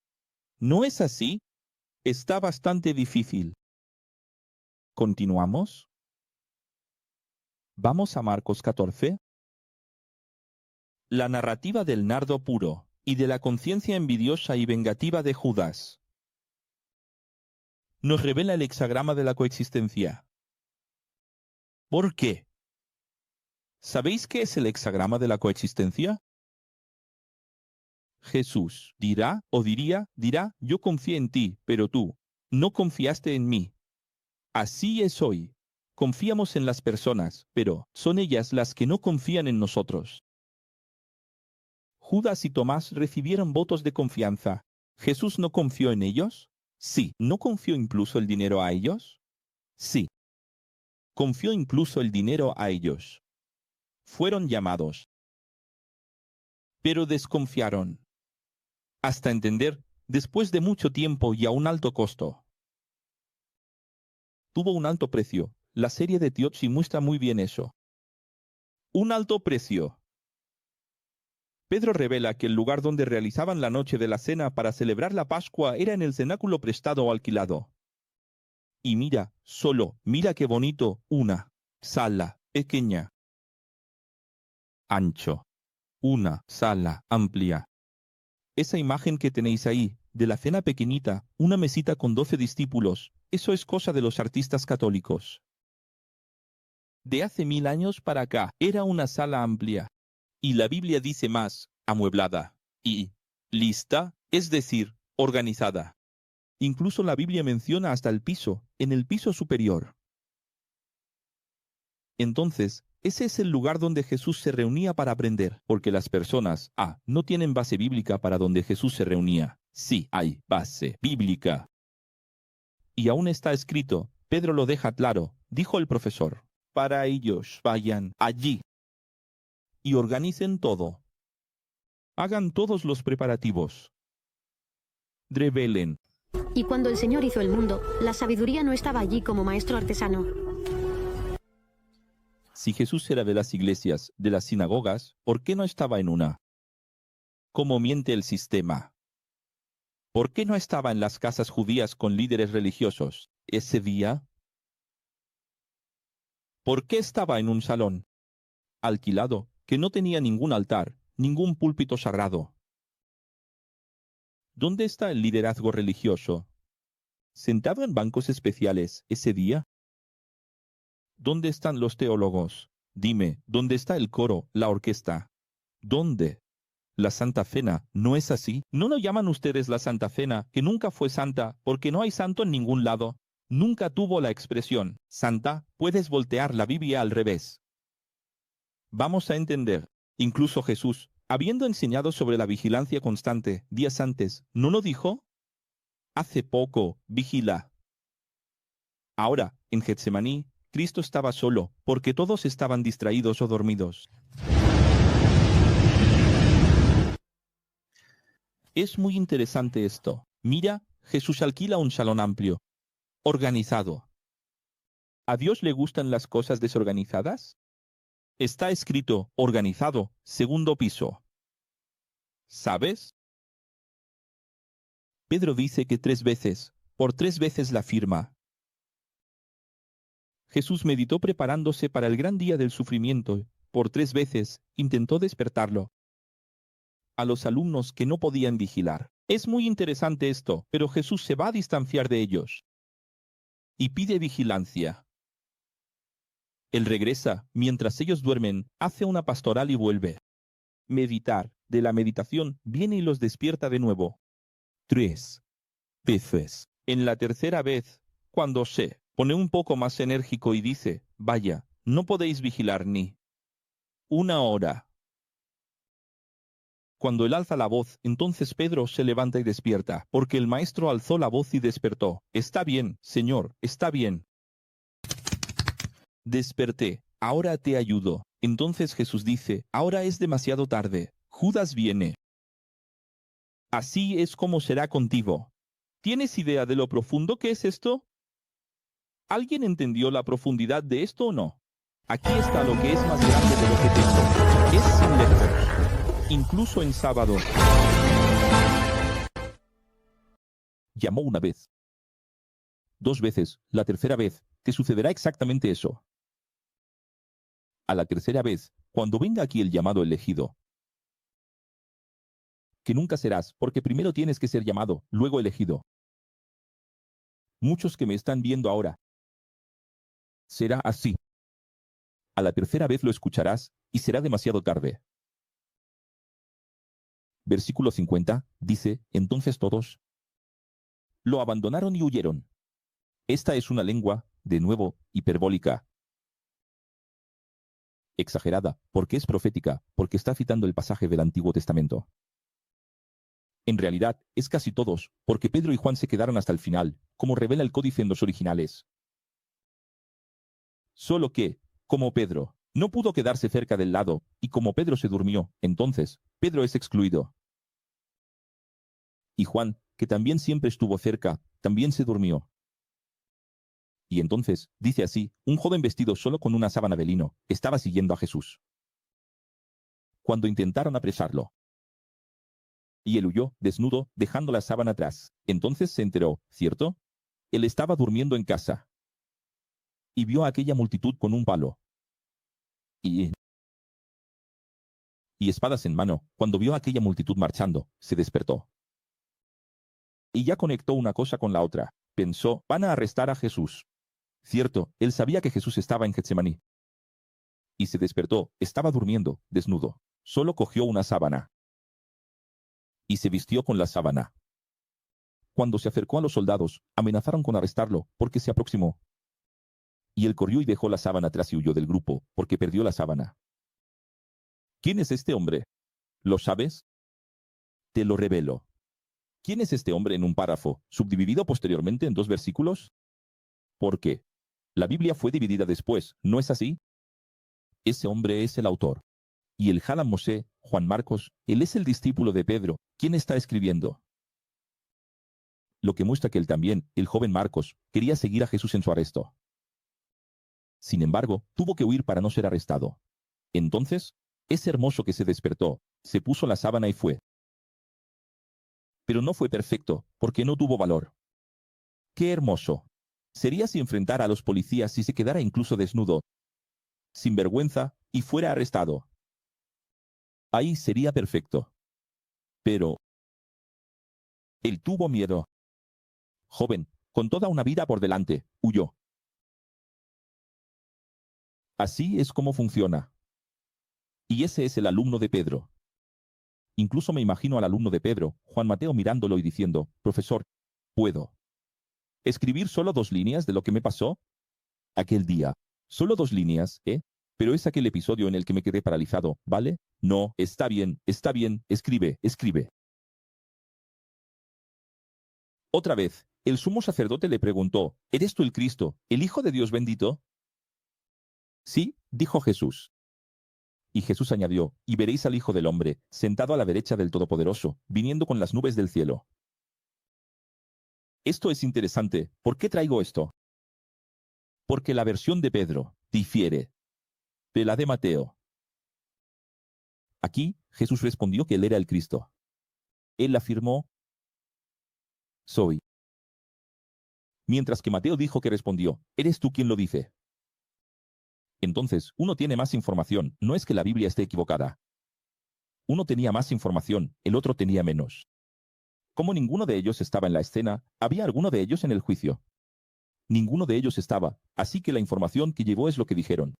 [SPEAKER 1] ¿No es así? Está bastante difícil. ¿Continuamos? Vamos a Marcos 14. La narrativa del nardo puro y de la conciencia envidiosa y vengativa de Judas nos revela el hexagrama de la coexistencia. ¿Por qué? ¿Sabéis qué es el hexagrama de la coexistencia? Jesús dirá o dirá, yo confié en ti, pero tú no confiaste en mí. Así es hoy. Confiamos en las personas, pero son ellas las que no confían en nosotros. Judas y Tomás recibieron votos de confianza. ¿Jesús no confió en ellos? Sí. ¿No confió incluso el dinero a ellos? Sí. Confió incluso el dinero a ellos. Fueron llamados, pero desconfiaron. Hasta entender, después de mucho tiempo y a un alto costo. Tuvo un alto precio. La serie de Tiozzi muestra muy bien eso. Un alto precio. Pedro revela que el lugar donde realizaban la noche de la cena para celebrar la Pascua era en el cenáculo prestado o alquilado. Y mira, solo, mira qué bonito, una sala pequeña. Ancho. Una sala amplia. Esa imagen que tenéis ahí, de la cena pequeñita, una mesita con 12 discípulos, eso es cosa de los artistas católicos. De hace 1000 años para acá, era una sala amplia. Y la Biblia dice más, amueblada y lista, es decir, organizada. Incluso la Biblia menciona hasta el piso, en el piso superior. Entonces, ese es el lugar donde Jesús se reunía para aprender, porque las personas, no tienen base bíblica para donde Jesús se reunía. Sí, hay base bíblica. Y aún está escrito, Pedro lo deja claro, dijo el profesor, para ellos vayan allí y organicen todo. Hagan todos los preparativos. Revelen
[SPEAKER 3] Y cuando el Señor hizo el mundo, la sabiduría no estaba allí como maestro artesano.
[SPEAKER 1] Si Jesús era de las iglesias, de las sinagogas, ¿por qué no estaba en una? ¿Cómo miente el sistema? ¿Por qué no estaba en las casas judías con líderes religiosos ese día? ¿Por qué estaba en un salón alquilado que no tenía ningún altar, ningún púlpito sagrado? ¿Dónde está el liderazgo religioso? ¿Sentado en bancos especiales ese día? ¿Dónde están los teólogos? Dime, ¿dónde está el coro, la orquesta? ¿Dónde? La Santa Cena, ¿no es así? ¿No lo llaman ustedes la Santa Cena, que nunca fue santa, porque no hay santo en ningún lado? Nunca tuvo la expresión santa, puedes voltear la Biblia al revés. Vamos a entender, incluso Jesús, habiendo enseñado sobre la vigilancia constante días antes, ¿no lo dijo? Hace poco, vigila. Ahora, en Getsemaní, Cristo estaba solo, porque todos estaban distraídos o dormidos. Es muy interesante esto. Mira, Jesús alquila un salón amplio, organizado. ¿A Dios le gustan las cosas desorganizadas? Está escrito, organizado, segundo piso. ¿Sabes? Pedro dice que 3 veces, por 3 veces la firma. Jesús meditó preparándose para el gran día del sufrimiento. Por 3 veces intentó despertarlo a los alumnos que no podían vigilar. Es muy interesante esto, pero Jesús se va a distanciar de ellos y pide vigilancia. Él regresa, mientras ellos duermen, hace una pastoral y vuelve. Meditar, de la meditación, viene y los despierta de nuevo. 3 veces. En la tercera vez, cuando se pone un poco más enérgico y dice, vaya, no podéis vigilar ni 1 hora. Cuando él alza la voz, entonces Pedro se levanta y despierta, porque el maestro alzó la voz y despertó. Está bien, Señor, está bien. Desperté, ahora te ayudo. Entonces Jesús dice, ahora es demasiado tarde, Judas viene. Así es como será contigo. ¿Tienes idea de lo profundo que es esto? ¿Alguien entendió la profundidad de esto o no? Aquí está lo que es más grande de lo que tengo. Es sin lejos, incluso en sábado. Llamó una vez, 2 veces, la tercera vez, te sucederá exactamente eso. A la tercera vez, cuando venga aquí el llamado elegido, que nunca serás, porque primero tienes que ser llamado, luego elegido. Muchos que me están viendo ahora, será así. A la tercera vez lo escucharás, y será demasiado tarde. Versículo 50, dice, entonces todos lo abandonaron y huyeron. Esta es una lengua, de nuevo, hiperbólica. Exagerada, porque es profética, porque está citando el pasaje del Antiguo Testamento. En realidad, es casi todos, porque Pedro y Juan se quedaron hasta el final, como revela el códice en los originales. Solo que, como Pedro, no pudo quedarse cerca del lado, y como Pedro se durmió, entonces, Pedro es excluido. Y Juan, que también siempre estuvo cerca, también se durmió. Y entonces, dice así, un joven vestido solo con una sábana de lino, estaba siguiendo a Jesús. Cuando intentaron apresarlo, y él huyó, desnudo, dejando la sábana atrás. Entonces se enteró, ¿cierto? Él estaba durmiendo en casa. Y vio a aquella multitud con un palo y espadas en mano. Cuando vio a aquella multitud marchando, se despertó. Y ya conectó una cosa con la otra. Pensó, van a arrestar a Jesús. Cierto, él sabía que Jesús estaba en Getsemaní. Y se despertó, estaba durmiendo, desnudo. Solo cogió una sábana. Y se vistió con la sábana. Cuando se acercó a los soldados, amenazaron con arrestarlo, porque se aproximó. Y él corrió y dejó la sábana atrás y huyó del grupo, porque perdió la sábana. ¿Quién es este hombre? ¿Lo sabes? Te lo revelo. ¿Quién es este hombre en un párrafo, subdividido posteriormente en 2 versículos? ¿Por qué? La Biblia fue dividida después, ¿no es así? Ese hombre es el autor. Y el Jalán Mosé, Juan Marcos, él es el discípulo de Pedro. ¿Quién está escribiendo? lo que muestra que él también, el joven Marcos, quería seguir a Jesús en su arresto. Sin embargo, tuvo que huir para no ser arrestado. Entonces, ese hermoso que se despertó, se puso la sábana y fue. Pero no fue perfecto, porque no tuvo valor. ¡Qué hermoso! Sería si enfrentara a los policías y se quedara incluso desnudo, sin vergüenza, y fuera arrestado. Ahí sería perfecto. Pero él tuvo miedo. Joven, con toda una vida por delante, huyó. Así es como funciona. Y ese es el alumno de Pedro. Incluso me imagino al alumno de Pedro, Juan Mateo, mirándolo y diciendo, profesor, ¿puedo escribir solo 2 líneas de lo que me pasó aquel día? Solo 2 líneas, ¿eh? Pero es aquel episodio en el que me quedé paralizado, ¿vale? No, está bien, escribe, escribe. Otra vez, el sumo sacerdote le preguntó, ¿eres tú el Cristo, el Hijo de Dios bendito? Sí, dijo Jesús. Y Jesús añadió, y veréis al Hijo del Hombre, sentado a la derecha del Todopoderoso, viniendo con las nubes del cielo. Esto es interesante. ¿Por qué traigo esto? Porque la versión de Pedro difiere de la de Mateo. Aquí, Jesús respondió que él era el Cristo. Él afirmó, soy. Mientras que Mateo dijo que respondió, ¿eres tú quien lo dice? Entonces, uno tiene más información, no es que la Biblia esté equivocada. Uno tenía más información, el otro tenía menos. Como ninguno de ellos estaba en la escena, había alguno de ellos en el juicio. Ninguno de ellos estaba, así que la información que llevó es lo que dijeron.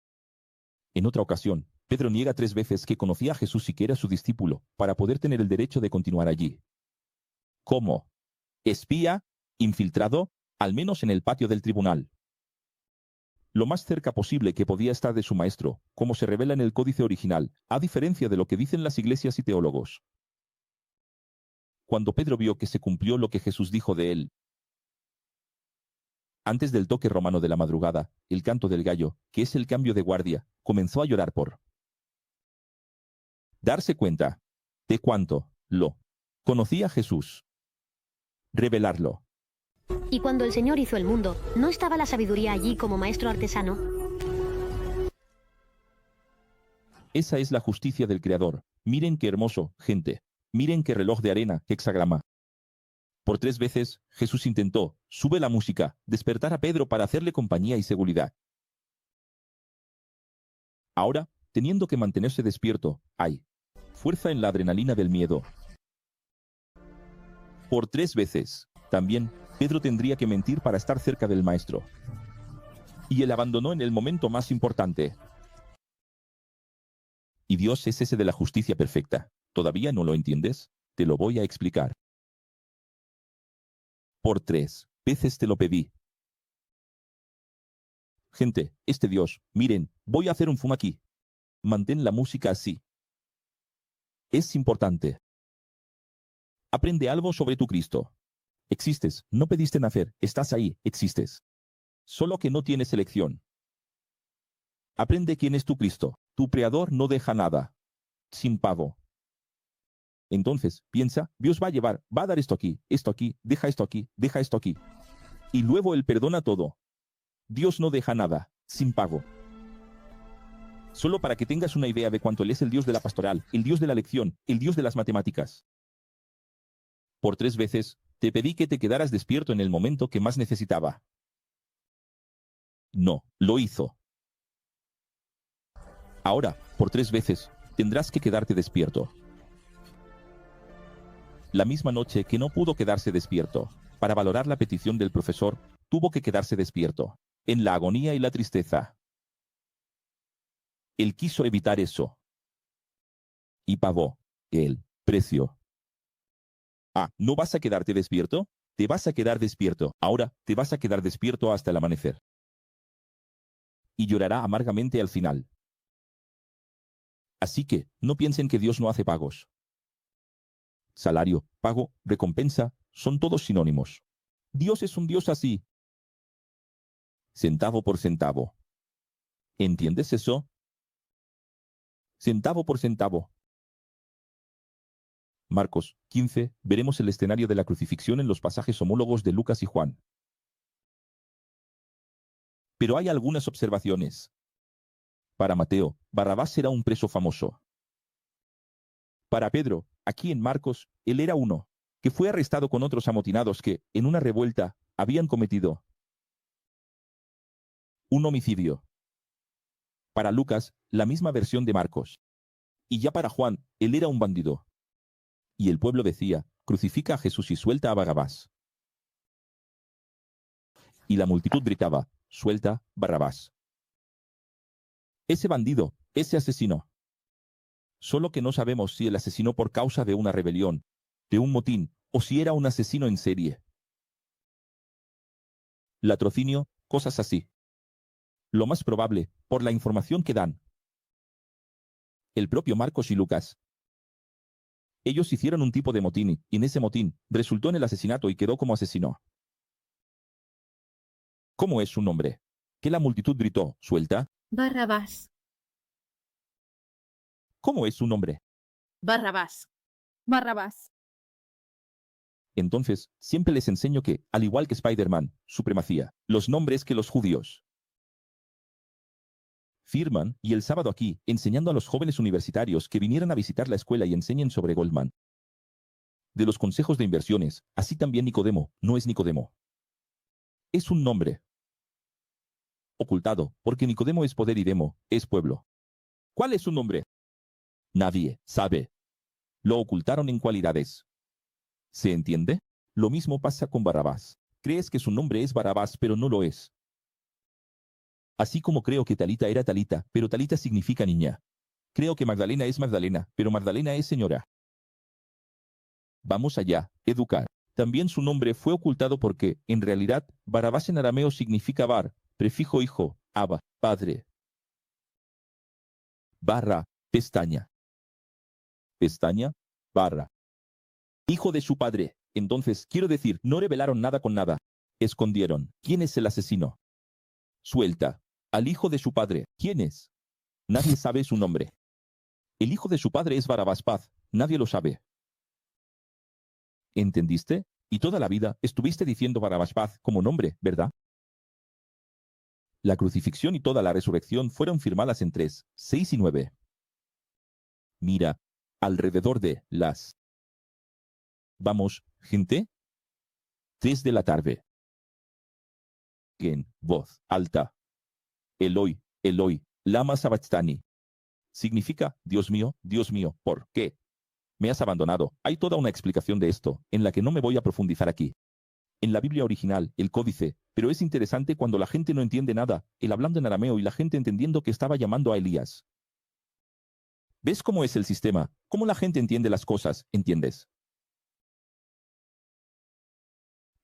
[SPEAKER 1] En otra ocasión, Pedro niega 3 veces que conocía a Jesús y que era su discípulo, para poder tener el derecho de continuar allí. ¿Cómo? ¿Espía? ¿Infiltrado? Al menos en el patio del tribunal. Lo más cerca posible que podía estar de su maestro, como se revela en el códice original, a diferencia de lo que dicen las iglesias y teólogos. Cuando Pedro vio que se cumplió lo que Jesús dijo de él, antes del toque romano de la madrugada, el canto del gallo, que es el cambio de guardia, comenzó a llorar por darse cuenta de cuánto lo conocía Jesús. Revelarlo.
[SPEAKER 3] Y cuando el Señor hizo el mundo, ¿no estaba la sabiduría allí como maestro artesano?
[SPEAKER 1] Esa es la justicia del Creador. Miren qué hermoso, gente. Miren qué reloj de arena, hexagrama. Por 3 veces, Jesús intentó, sube la música, despertar a Pedro para hacerle compañía y seguridad. Ahora, teniendo que mantenerse despierto, hay fuerza en la adrenalina del miedo. Por 3 veces, también, Pedro tendría que mentir para estar cerca del Maestro. Y él abandonó en el momento más importante. Y Dios es ese de la justicia perfecta. ¿Todavía no lo entiendes? Te lo voy a explicar. Por 3 veces te lo pedí. Gente, este Dios, miren, voy a hacer un zoom aquí. Mantén la música así. Es importante. Aprende algo sobre tu Cristo. Existes, no pediste nacer, estás ahí, existes. Solo que no tienes elección. Aprende quién es tu Cristo. Tu Creador no deja nada sin pago. Entonces, piensa, Dios va a llevar, va a dar esto aquí, deja esto aquí, deja esto aquí. Y luego Él perdona todo. Dios no deja nada sin pago. Solo para que tengas una idea de cuánto Él es el Dios de la pastoral, el Dios de la lección, el Dios de las matemáticas. Por 3 veces, te pedí que te quedaras despierto en el momento que más necesitaba. No, lo hizo. Ahora, por 3 veces, tendrás que quedarte despierto. La misma noche que no pudo quedarse despierto, para valorar la petición del profesor, tuvo que quedarse despierto, en la agonía y la tristeza. Él quiso evitar eso. Y pagó el precio. Ah, ¿no vas a quedarte despierto? Te vas a quedar despierto. Ahora te vas a quedar despierto hasta el amanecer. Y llorará amargamente al final. Así que, no piensen que Dios no hace pagos. Salario, pago, recompensa, son todos sinónimos. Dios es un Dios así. Centavo por centavo. ¿Entiendes eso? Centavo por centavo. Marcos 15, veremos el escenario de la crucifixión en los pasajes homólogos de Lucas y Juan. Pero hay algunas observaciones. Para Mateo, Barrabás era un preso famoso. Para Pedro, aquí en Marcos, él era uno, que fue arrestado con otros amotinados que, en una revuelta, habían cometido un homicidio. Para Lucas, la misma versión de Marcos. Y ya para Juan, él era un bandido. Y el pueblo decía, crucifica a Jesús y suelta a Barrabás. Y la multitud gritaba, suelta Barrabás. Ese bandido, ese asesino. Solo que no sabemos si el asesinó por causa de una rebelión, de un motín, o si era un asesino en serie. Latrocinio, cosas así. Lo más probable, por la información que dan. El propio Marcos y Lucas. Ellos hicieron un tipo de motín, y en ese motín, resultó en el asesinato y quedó como asesino. ¿Cómo es su nombre? Que la multitud gritó, suelta.
[SPEAKER 4] Barrabás.
[SPEAKER 1] ¿Cómo es su nombre?
[SPEAKER 4] Barrabás. Barrabás.
[SPEAKER 1] Entonces, siempre les enseño que, al igual que Spider-Man, supremacía, los nombres que los judíos firman, y el sábado aquí, enseñando a los jóvenes universitarios que vinieran a visitar la escuela y enseñen sobre Goldman. De los consejos de inversiones, así también Nicodemo, no es Nicodemo. Es un nombre ocultado, porque Nicodemo es poder y Demo, es pueblo. ¿Cuál es su nombre? Nadie sabe. Lo ocultaron en cualidades. ¿Se entiende? Lo mismo pasa con Barrabás. Crees que su nombre es Barrabás, pero no lo es. Así como creo que Talita era Talita, pero Talita significa niña. Creo que Magdalena es Magdalena, pero Magdalena es señora. Vamos allá, educar. También su nombre fue ocultado porque, en realidad, Barrabás en arameo significa bar, prefijo hijo, abba, padre. Barra, pestaña. Pestaña, barra. Hijo de su padre. Entonces, quiero decir, no revelaron nada con nada. Escondieron. ¿Quién es el asesino? Suelta. Al hijo de su padre. ¿Quién es? Nadie sabe su nombre. El hijo de su padre es Barrabás Paz. Nadie lo sabe. ¿Entendiste? Y toda la vida estuviste diciendo Barrabás Paz como nombre, ¿verdad? La crucifixión y toda la resurrección fueron firmadas en 3, 6 y 9. Mira, alrededor de las... Vamos, gente. 3 de la tarde. En voz alta. Eloi, Eloi, lama sabachthani. Significa, Dios mío, ¿por qué me has abandonado? Hay toda una explicación de esto, en la que no me voy a profundizar aquí. En la Biblia original, el códice, pero es interesante cuando la gente no entiende nada, él hablando en arameo y la gente entendiendo que estaba llamando a Elías. ¿Ves cómo es el sistema? ¿Cómo la gente entiende las cosas? ¿Entiendes?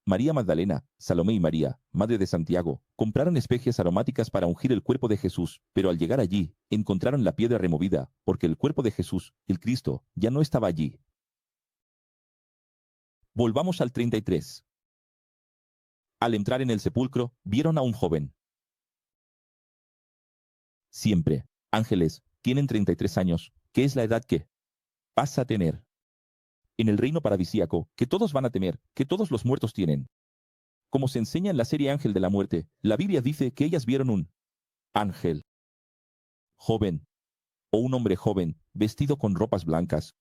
[SPEAKER 1] María Magdalena, Salomé y María, madre de Santiago, compraron especias aromáticas para ungir el cuerpo de Jesús, pero al llegar allí, encontraron la piedra removida, porque el cuerpo de Jesús, el Cristo, ya no estaba allí. Volvamos al 33. Al entrar en el sepulcro, vieron a un joven. Siempre, ángeles, tienen 33 años, que es la edad que vas a tener en el reino paradisíaco, que todos van a temer, que todos los muertos tienen. Como se enseña en la serie Ángel de la Muerte, la Biblia dice que ellas vieron un ángel joven, o un hombre joven, vestido con ropas blancas,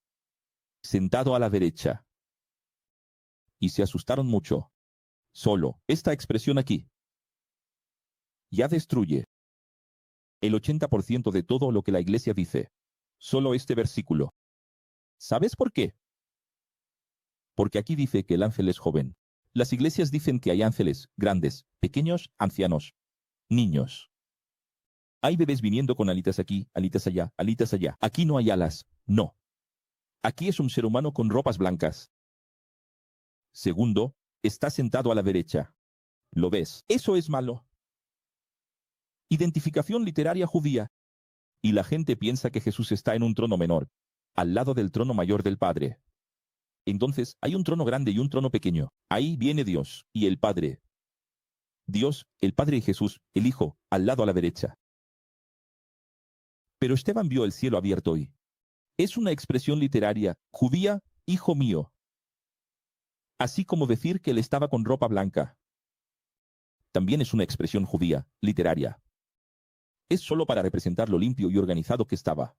[SPEAKER 1] sentado a la derecha. Y se asustaron mucho. Solo, esta expresión aquí ya destruye el 80% de todo lo que la iglesia dice. Solo este versículo. ¿Sabes por qué? Porque aquí dice que el ángel es joven. Las iglesias dicen que hay ángeles, grandes, pequeños, ancianos, niños. Hay bebés viniendo con alitas aquí, alitas allá, alitas allá. Aquí no hay alas, no. Aquí es un ser humano con ropas blancas. Segundo, está sentado a la derecha. ¿Lo ves? Eso es malo. Identificación literaria judía. Y la gente piensa que Jesús está en un trono menor, al lado del trono mayor del Padre. Entonces, hay un trono grande y un trono pequeño. Ahí viene Dios y el Padre. Dios, el Padre y Jesús, el Hijo, al lado a la derecha. Pero Esteban vio el cielo abierto y... Es una expresión literaria, judía, hijo mío. Así como decir que él estaba con ropa blanca. También es una expresión judía, literaria. Es solo para representar lo limpio y organizado que estaba.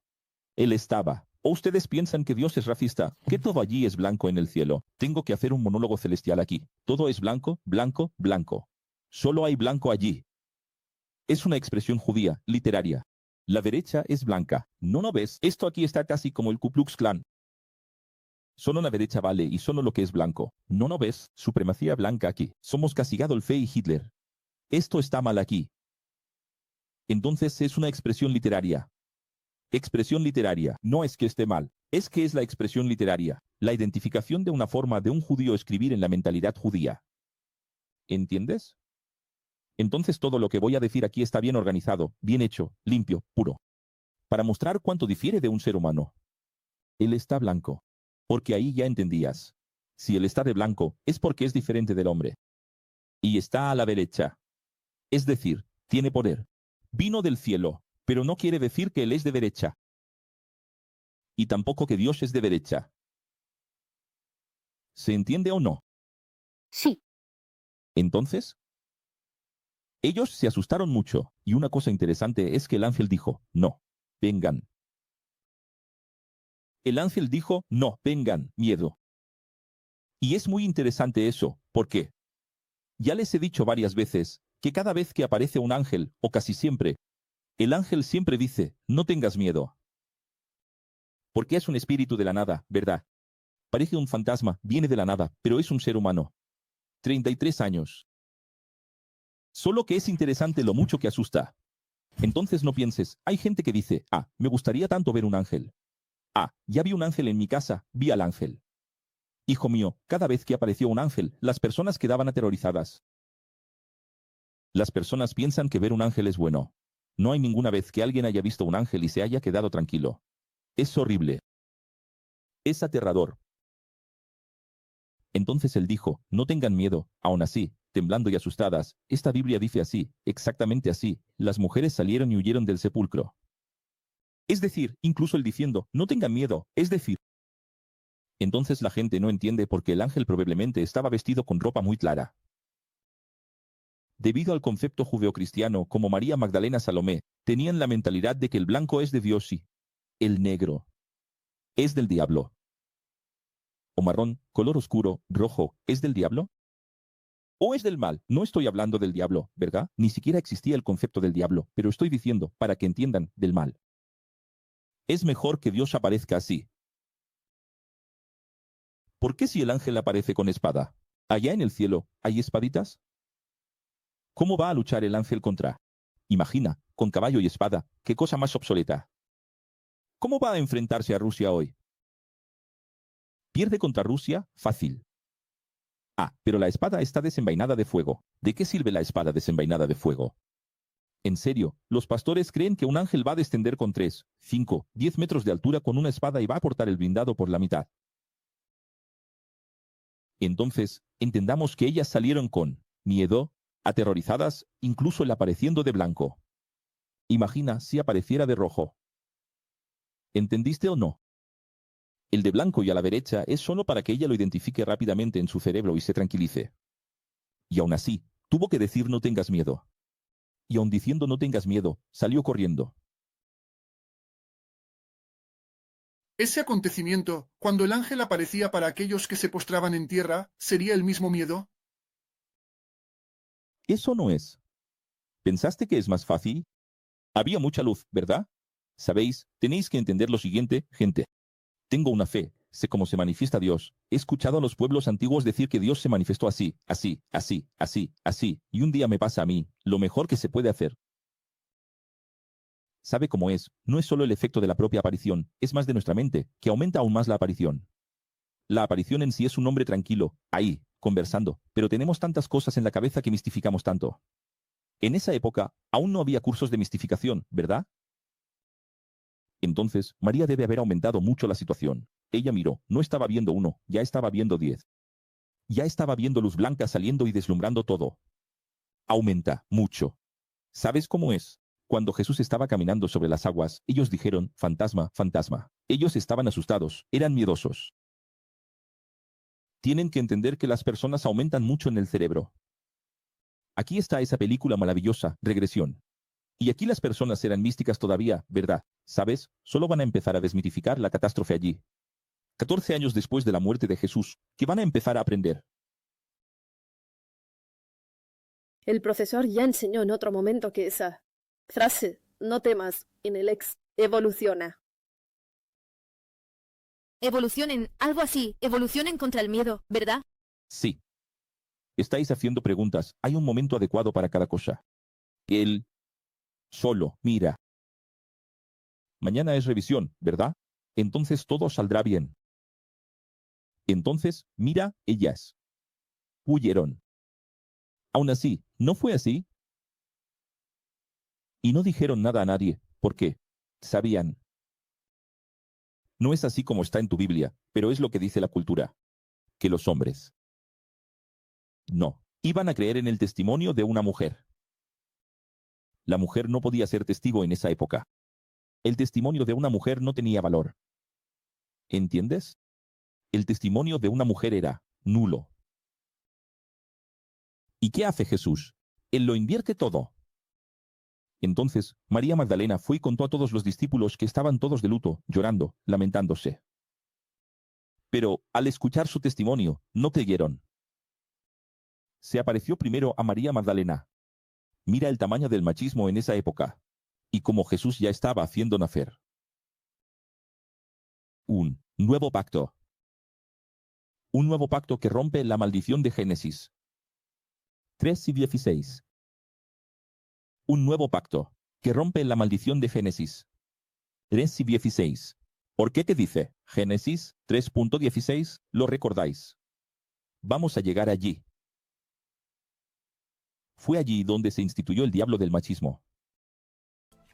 [SPEAKER 1] Él estaba. ¿O ustedes piensan que Dios es racista? ¿Que todo allí es blanco en el cielo? Tengo que hacer un monólogo celestial aquí. Todo es blanco, blanco, blanco. Solo hay blanco allí. Es una expresión judía, literaria. La derecha es blanca. ¿No ves? Esto aquí está casi como el Ku Klux Klan. Solo la derecha vale y solo lo que es blanco. ¿No ves? Supremacía blanca aquí. Somos castigado el Fe y Hitler. Esto está mal aquí. Entonces es una expresión literaria. Expresión literaria. No es que esté mal. Es que es la expresión literaria. La identificación de una forma de un judío escribir en la mentalidad judía. ¿Entiendes? Entonces todo lo que voy a decir aquí está bien organizado, bien hecho, limpio, puro. Para mostrar cuánto difiere de un ser humano. Él está blanco. Porque ahí ya entendías. Si él está de blanco, es porque es diferente del hombre. Y está a la derecha. Es decir, tiene poder. Vino del cielo, pero no quiere decir que él es de derecha. Y tampoco que Dios es de derecha. ¿Se entiende o no?
[SPEAKER 3] Sí.
[SPEAKER 1] Entonces, ellos se asustaron mucho, y una cosa interesante es que el ángel dijo, no, vengan. El ángel dijo, no, vengan, miedo. Y es muy interesante eso, ¿por qué? Ya les he dicho varias veces que cada vez que aparece un ángel, o casi siempre, el ángel siempre dice, no tengas miedo. Porque es un espíritu de la nada, ¿verdad? Parece un fantasma, viene de la nada, pero es un ser humano. 33 años. Solo que es interesante lo mucho que asusta. Entonces no pienses, hay gente que dice, me gustaría tanto ver un ángel. Ya vi un ángel en mi casa, vi al ángel. Hijo mío, cada vez que apareció un ángel, las personas quedaban aterrorizadas. Las personas piensan que ver un ángel es bueno. No hay ninguna vez que alguien haya visto un ángel y se haya quedado tranquilo. Es horrible. Es aterrador. Entonces él dijo, no tengan miedo, aún así, temblando y asustadas, esta Biblia dice así, exactamente así, las mujeres salieron y huyeron del sepulcro. Es decir, incluso él diciendo, no tengan miedo, es decir. Entonces la gente no entiende porque el ángel probablemente estaba vestido con ropa muy clara. Debido al concepto judeocristiano, como María Magdalena Salomé, tenían la mentalidad de que el blanco es de Dios y el negro es del diablo. O marrón, color oscuro, rojo, ¿es del diablo? ¿O es del mal? No estoy hablando del diablo, ¿verdad? Ni siquiera existía el concepto del diablo, pero estoy diciendo, para que entiendan, del mal. Es mejor que Dios aparezca así. ¿Por qué si el ángel aparece con espada? ¿Allá en el cielo hay espaditas? ¿Cómo va a luchar el ángel contra? Imagina, con caballo y espada, qué cosa más obsoleta. ¿Cómo va a enfrentarse a Rusia hoy? ¿Pierde contra Rusia? Fácil. Pero la espada está desenvainada de fuego. ¿De qué sirve la espada desenvainada de fuego? En serio, los pastores creen que un ángel va a descender con 3, 5, 10 metros de altura con una espada y va a cortar el blindado por la mitad. Entonces, entendamos que ellas salieron con miedo, aterrorizadas, incluso el apareciendo de blanco. Imagina si apareciera de rojo. ¿Entendiste o no? El de blanco y a la derecha es solo para que ella lo identifique rápidamente en su cerebro y se tranquilice. Y aún así, tuvo que decir no tengas miedo. Y aun diciendo no tengas miedo, salió corriendo.
[SPEAKER 5] Ese acontecimiento, cuando el ángel aparecía para aquellos que se postraban en tierra, ¿sería el mismo miedo?
[SPEAKER 1] Eso no es. ¿Pensaste que es más fácil? Había mucha luz, ¿verdad? Sabéis, tenéis que entender lo siguiente, gente. Tengo una fe, sé cómo se manifiesta Dios. He escuchado a los pueblos antiguos decir que Dios se manifestó así, así, así, así, así, y un día me pasa a mí, lo mejor que se puede hacer. ¿Sabe cómo es? No es solo el efecto de la propia aparición, es más de nuestra mente, que aumenta aún más la aparición. La aparición en sí es un hombre tranquilo, ahí, conversando, pero tenemos tantas cosas en la cabeza que mistificamos tanto. En esa época, aún no había cursos de mistificación, ¿verdad? Entonces, María debe haber aumentado mucho la situación. Ella miró, no estaba viendo 1, ya estaba viendo 10. Ya estaba viendo luz blanca saliendo y deslumbrando todo. Aumenta, mucho. ¿Sabes cómo es? Cuando Jesús estaba caminando sobre las aguas, ellos dijeron, fantasma, fantasma. Ellos estaban asustados, eran miedosos. Tienen que entender que las personas aumentan mucho en el cerebro. Aquí está esa película maravillosa, Regresión. Y aquí las personas eran místicas todavía, ¿verdad? ¿Sabes? Solo van a empezar a desmitificar la catástrofe allí. 14 años después de la muerte de Jesús, que van a empezar a aprender.
[SPEAKER 6] El profesor ya enseñó en otro momento que esa frase, no temas, en el ex, evoluciona.
[SPEAKER 7] Evolucionen, algo así, evolucionen contra el miedo, ¿verdad?
[SPEAKER 1] Sí. Estáis haciendo preguntas. Hay un momento adecuado para cada cosa. Él solo mira. Mañana es revisión, ¿verdad? Entonces todo saldrá bien. Entonces, mira, ellas huyeron. Aún así, ¿no fue así? Y no dijeron nada a nadie, porque sabían. No es así como está en tu Biblia, pero es lo que dice la cultura. Que los hombres no iban a creer en el testimonio de una mujer. La mujer no podía ser testigo en esa época. El testimonio de una mujer no tenía valor. ¿Entiendes? El testimonio de una mujer era nulo. ¿Y qué hace Jesús? Él lo invierte todo. Entonces, María Magdalena fue y contó a todos los discípulos que estaban todos de luto, llorando, lamentándose. Pero, al escuchar su testimonio, no creyeron. Se apareció primero a María Magdalena. Mira el tamaño del machismo en esa época. Y cómo Jesús ya estaba haciendo nacer un nuevo pacto. Un nuevo pacto que rompe la maldición de Génesis 3:16. Un nuevo pacto que rompe la maldición de Génesis 3:16. ¿Por qué te dice? Génesis 3:16, ¿lo recordáis? Vamos a llegar allí. Fue allí donde se instituyó el diablo del machismo.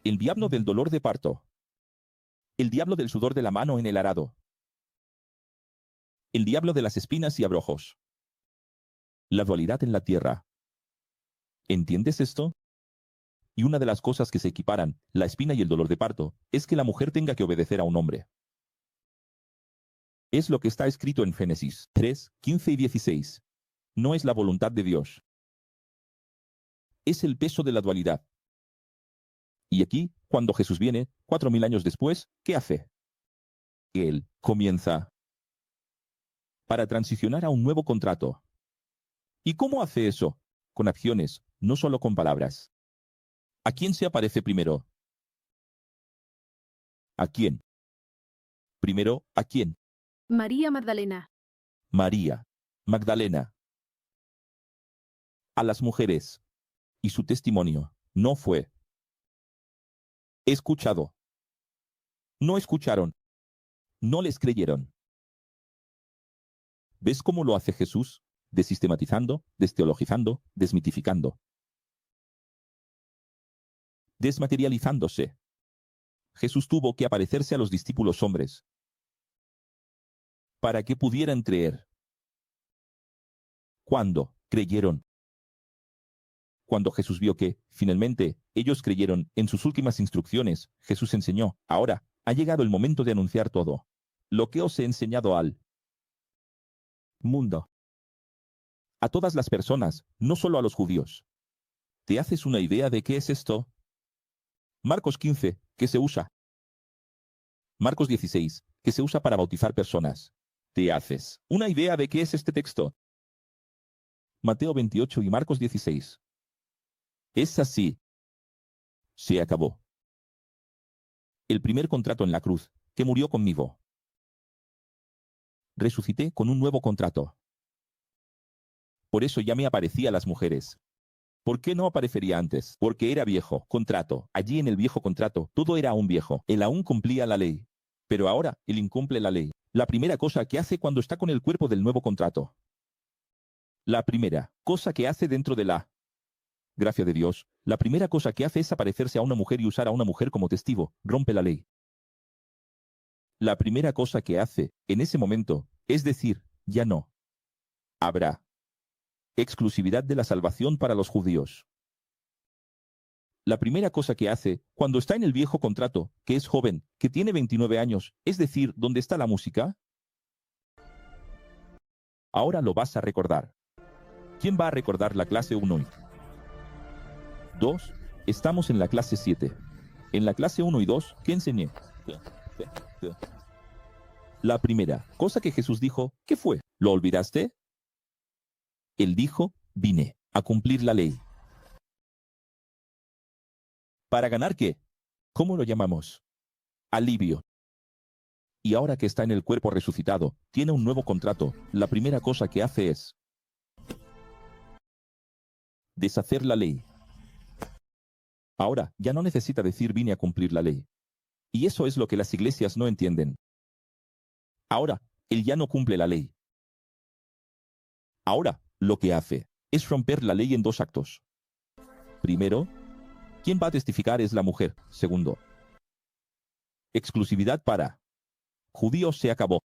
[SPEAKER 1] El diablo del dolor de parto. El diablo del sudor de la mano en el arado. El diablo de las espinas y abrojos. La dualidad en la tierra. ¿Entiendes esto? Y una de las cosas que se equiparan, la espina y el dolor de parto, es que la mujer tenga que obedecer a un hombre. Es lo que está escrito en Génesis 3:15 y 16. No es la voluntad de Dios. Es el peso de la dualidad. Y aquí, cuando Jesús viene, 4000 años después, ¿qué hace? Él comienza para transicionar a un nuevo contrato. ¿Y cómo hace eso? Con acciones, no solo con palabras. ¿A quién se aparece primero? ¿A quién? Primero, ¿a quién?
[SPEAKER 4] María Magdalena.
[SPEAKER 1] María Magdalena. A las mujeres. Y su testimonio no fue escuchado. No escucharon. No les creyeron. ¿Ves cómo lo hace Jesús? Desistematizando, desteologizando, desmitificando. Desmaterializándose. Jesús tuvo que aparecerse a los discípulos hombres para que pudieran creer. ¿Cuándo creyeron? Cuando Jesús vio que, finalmente, ellos creyeron en sus últimas instrucciones, Jesús enseñó, ahora, ha llegado el momento de anunciar todo. Lo que os he enseñado al mundo. A todas las personas, no solo a los judíos. ¿Te haces una idea de qué es esto? Marcos 15, que se usa. Marcos 16, que se usa para bautizar personas. ¿Te haces una idea de qué es este texto? Mateo 28 y Marcos 16. Es así. Se acabó. El primer contrato en la cruz, que murió conmigo. Resucité con un nuevo contrato. Por eso ya me aparecía a las mujeres. ¿Por qué no aparecería antes? Porque era viejo, contrato. Allí en el viejo contrato, todo era aún viejo. Él aún cumplía la ley. Pero ahora, él incumple la ley. La primera cosa que hace cuando está con el cuerpo del nuevo contrato. La primera cosa que hace dentro de la gracia de Dios, la primera cosa que hace es aparecerse a una mujer y usar a una mujer como testigo, rompe la ley. La primera cosa que hace, en ese momento, es decir, ya no habrá exclusividad de la salvación para los judíos. La primera cosa que hace, cuando está en el viejo contrato, que es joven, que tiene 29 años, es decir, ¿dónde está la música? Ahora lo vas a recordar. ¿Quién va a recordar la clase 1 y 2? Estamos en la clase 7. En la clase 1 y 2, ¿qué enseñé? La primera cosa que Jesús dijo, ¿qué fue? ¿Lo olvidaste? Él dijo, vine a cumplir la ley. ¿Para ganar qué? ¿Cómo lo llamamos? Alivio. Y ahora que está en el cuerpo resucitado, tiene un nuevo contrato. La primera cosa que hace es deshacer la ley. Ahora, ya no necesita decir vine a cumplir la ley. Y eso es lo que las iglesias no entienden. Ahora, él ya no cumple la ley. Ahora, lo que hace es romper la ley en 2 actos. Primero, quien va a testificar es la mujer. Segundo, exclusividad para judíos se acabó.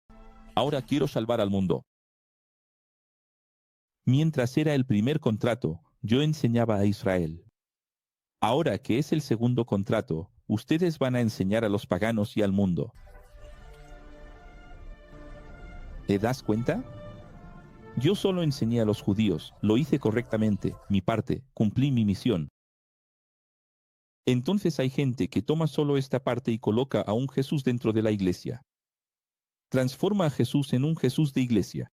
[SPEAKER 1] Ahora quiero salvar al mundo. Mientras era el primer contrato, yo enseñaba a Israel. Ahora que es el segundo contrato, ustedes van a enseñar a los paganos y al mundo. ¿Te das cuenta? Yo solo enseñé a los judíos, lo hice correctamente, mi parte, cumplí mi misión. Entonces hay gente que toma solo esta parte y coloca a un Jesús dentro de la iglesia. Transforma a Jesús en un Jesús de iglesia.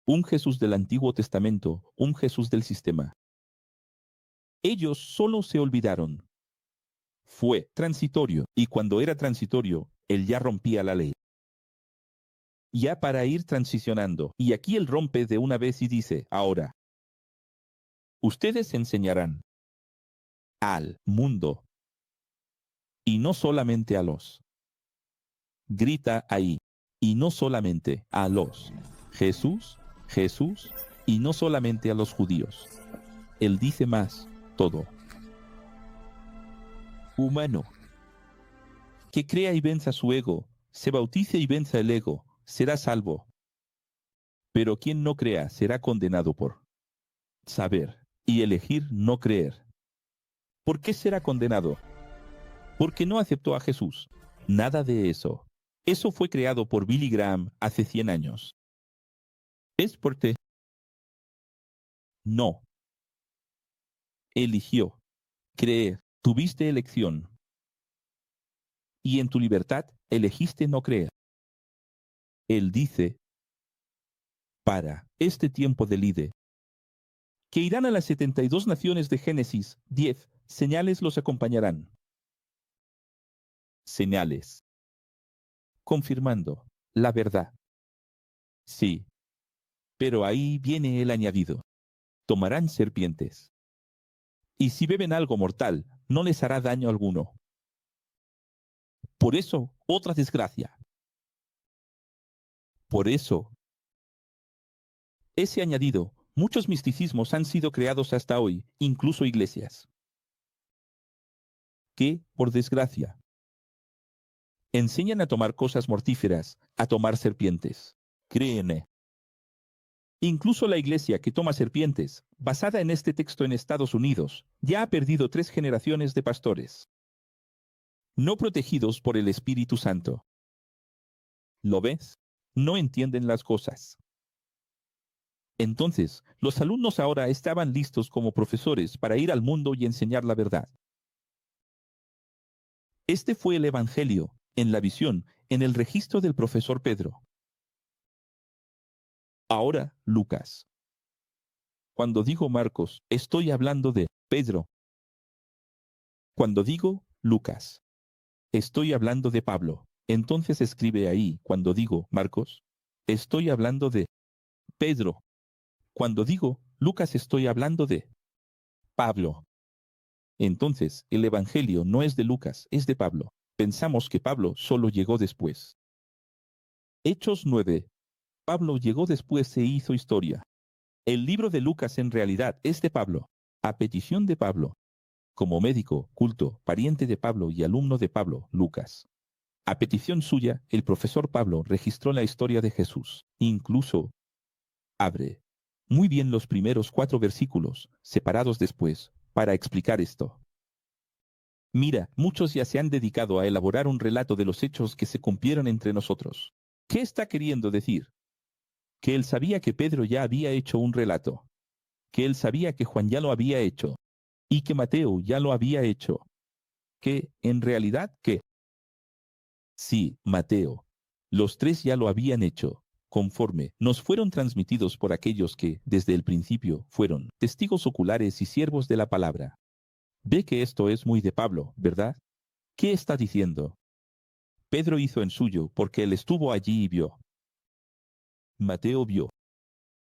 [SPEAKER 1] Un Jesús del Antiguo Testamento, un Jesús del sistema. Ellos solo se olvidaron. Fue transitorio, y cuando era transitorio, él ya rompía la ley. Ya para ir transicionando, y aquí él rompe de una vez y dice, ahora, ustedes enseñarán al mundo, y no solamente a los. Grita ahí, y no solamente a los. Jesús, Jesús, y no solamente a los judíos. Él dice más, todo. Humano. Que crea y venza su ego, se bautice y venza el ego, será salvo. Pero quien no crea será condenado por saber y elegir no creer. ¿Por qué será condenado? Porque no aceptó a Jesús. Nada de eso. Eso fue creado por Billy Graham hace 100 años. Es porque no eligió creer. Tuviste elección. Y en tu libertad elegiste no creer. Él dice, para este tiempo del IDE, que irán a las 72 naciones de Génesis 10, señales los acompañarán. Señales. Confirmando la verdad. Sí. Pero ahí viene el añadido. Tomarán serpientes. Y si beben algo mortal, no les hará daño alguno. Por eso, otra desgracia. Por eso, ese añadido, muchos misticismos han sido creados hasta hoy, incluso iglesias. Que, por desgracia, enseñan a tomar cosas mortíferas, a tomar serpientes. Créeme. Incluso la iglesia que toma serpientes, basada en este texto en Estados Unidos, ya ha perdido 3 generaciones de pastores. No protegidos por el Espíritu Santo. ¿Lo ves? No entienden las cosas. Entonces, los alumnos ahora estaban listos como profesores para ir al mundo y enseñar la verdad. Este fue el Evangelio, en la visión, en el registro del profesor Pedro. Ahora, Lucas. Cuando digo Marcos, estoy hablando de Pedro. Cuando digo Lucas, estoy hablando de Pablo. Entonces escribe ahí, cuando digo Marcos, estoy hablando de Pedro. Cuando digo Lucas, estoy hablando de Pablo. Entonces, el Evangelio no es de Lucas, es de Pablo. Pensamos que Pablo solo llegó después. Hechos 9. Pablo llegó después e hizo historia. El libro de Lucas en realidad es de Pablo, a petición de Pablo. Como médico, culto, pariente de Pablo y alumno de Pablo, Lucas. A petición suya, el profesor Pablo registró la historia de Jesús. Incluso abre muy bien los primeros 4 versículos, separados después, para explicar esto. Mira, muchos ya se han dedicado a elaborar un relato de los hechos que se cumplieron entre nosotros. ¿Qué está queriendo decir? Que él sabía que Pedro ya había hecho un relato. Que él sabía que Juan ya lo había hecho. Y que Mateo ya lo había hecho. Que, en realidad, ¿qué? Sí, Mateo. Los tres ya lo habían hecho, conforme nos fueron transmitidos por aquellos que, desde el principio, fueron testigos oculares y siervos de la palabra. Ve que esto es muy de Pablo, ¿verdad? ¿Qué está diciendo? Pedro hizo en suyo porque él estuvo allí y vio. Mateo vio.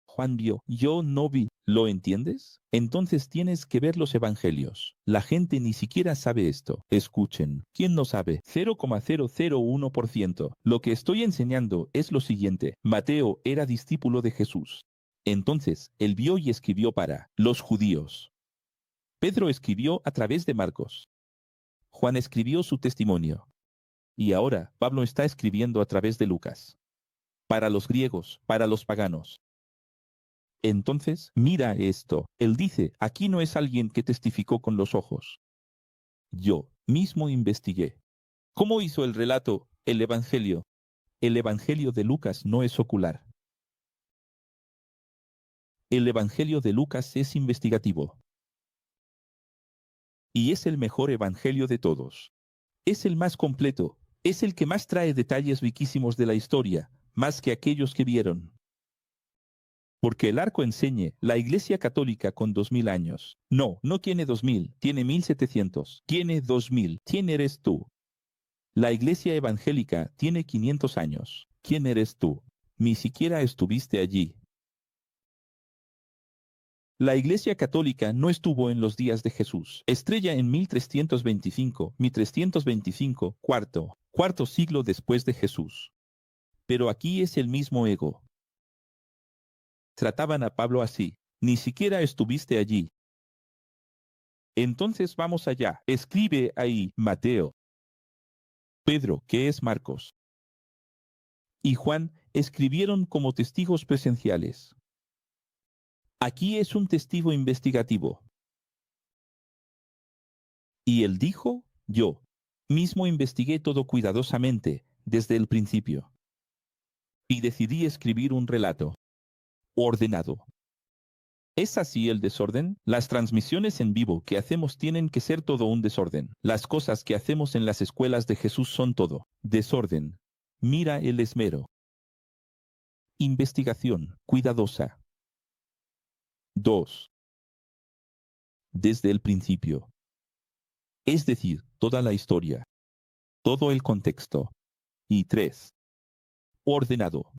[SPEAKER 1] Juan vio. Yo no vi. ¿Lo entiendes? Entonces tienes que ver los evangelios. La gente ni siquiera sabe esto. Escuchen. ¿Quién no sabe? 0,001%. Lo que estoy enseñando es lo siguiente. Mateo era discípulo de Jesús. Entonces, él vio y escribió para los judíos. Pedro escribió a través de Marcos. Juan escribió su testimonio. Y ahora Pablo está escribiendo a través de Lucas. Para los griegos, para los paganos. Entonces, mira esto. Él dice, aquí no es alguien que testificó con los ojos. Yo mismo investigué. ¿Cómo hizo el relato, el evangelio? El evangelio de Lucas no es ocular. El evangelio de Lucas es investigativo. Y es el mejor evangelio de todos. Es el más completo. Es el que más trae detalles riquísimos de la historia, más que aquellos que vieron. Porque el arco enseñe, la Iglesia Católica con 2000 años. No, no tiene 2000, tiene 1700. Tiene 2000. ¿Quién eres tú? La Iglesia Evangélica tiene 500 años. ¿Quién eres tú? Ni siquiera estuviste allí. La Iglesia Católica no estuvo en los días de Jesús. Estrella en 1325, cuarto siglo después de Jesús. Pero aquí es el mismo ego. Trataban a Pablo así. Ni siquiera estuviste allí. Entonces vamos allá. Escribe ahí, Mateo. Pedro, que es Marcos. Y Juan escribieron como testigos presenciales. Aquí es un testigo investigativo. Y él dijo, yo mismo investigué todo cuidadosamente, desde el principio. Y decidí escribir un relato. Ordenado. ¿Es así el desorden? Las transmisiones en vivo que hacemos tienen que ser todo un desorden. Las cosas que hacemos en las escuelas de Jesús son todo desorden. Mira el esmero. Investigación cuidadosa. 2. Desde el principio. Es decir, toda la historia. Todo el contexto. Y 3. Ordenado.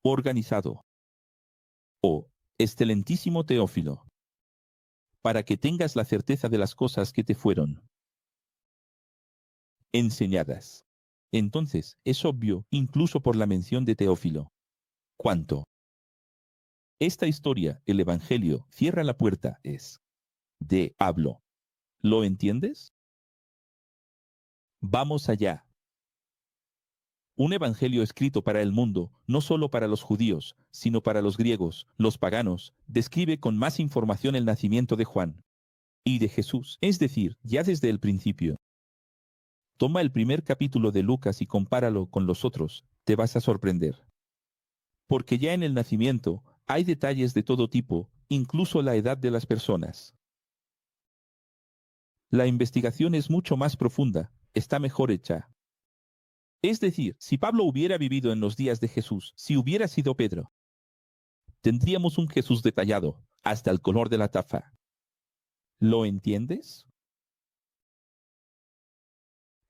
[SPEAKER 1] Organizado. Oh, excelentísimo Teófilo. Para que tengas la certeza de las cosas que te fueron enseñadas. Entonces, es obvio, incluso por la mención de Teófilo. ¿Cuánto? Esta historia, el Evangelio, cierra la puerta, es de Pablo. ¿Lo entiendes? Vamos allá. Un evangelio escrito para el mundo, no solo para los judíos, sino para los griegos, los paganos, describe con más información el nacimiento de Juan y de Jesús, es decir, ya desde el principio. Toma el primer capítulo de Lucas y compáralo con los otros, te vas a sorprender. Porque ya en el nacimiento hay detalles de todo tipo, incluso la edad de las personas. La investigación es mucho más profunda, está mejor hecha. Es decir, si Pablo hubiera vivido en los días de Jesús, si hubiera sido Pedro, tendríamos un Jesús detallado, hasta el color de la taza. ¿Lo entiendes?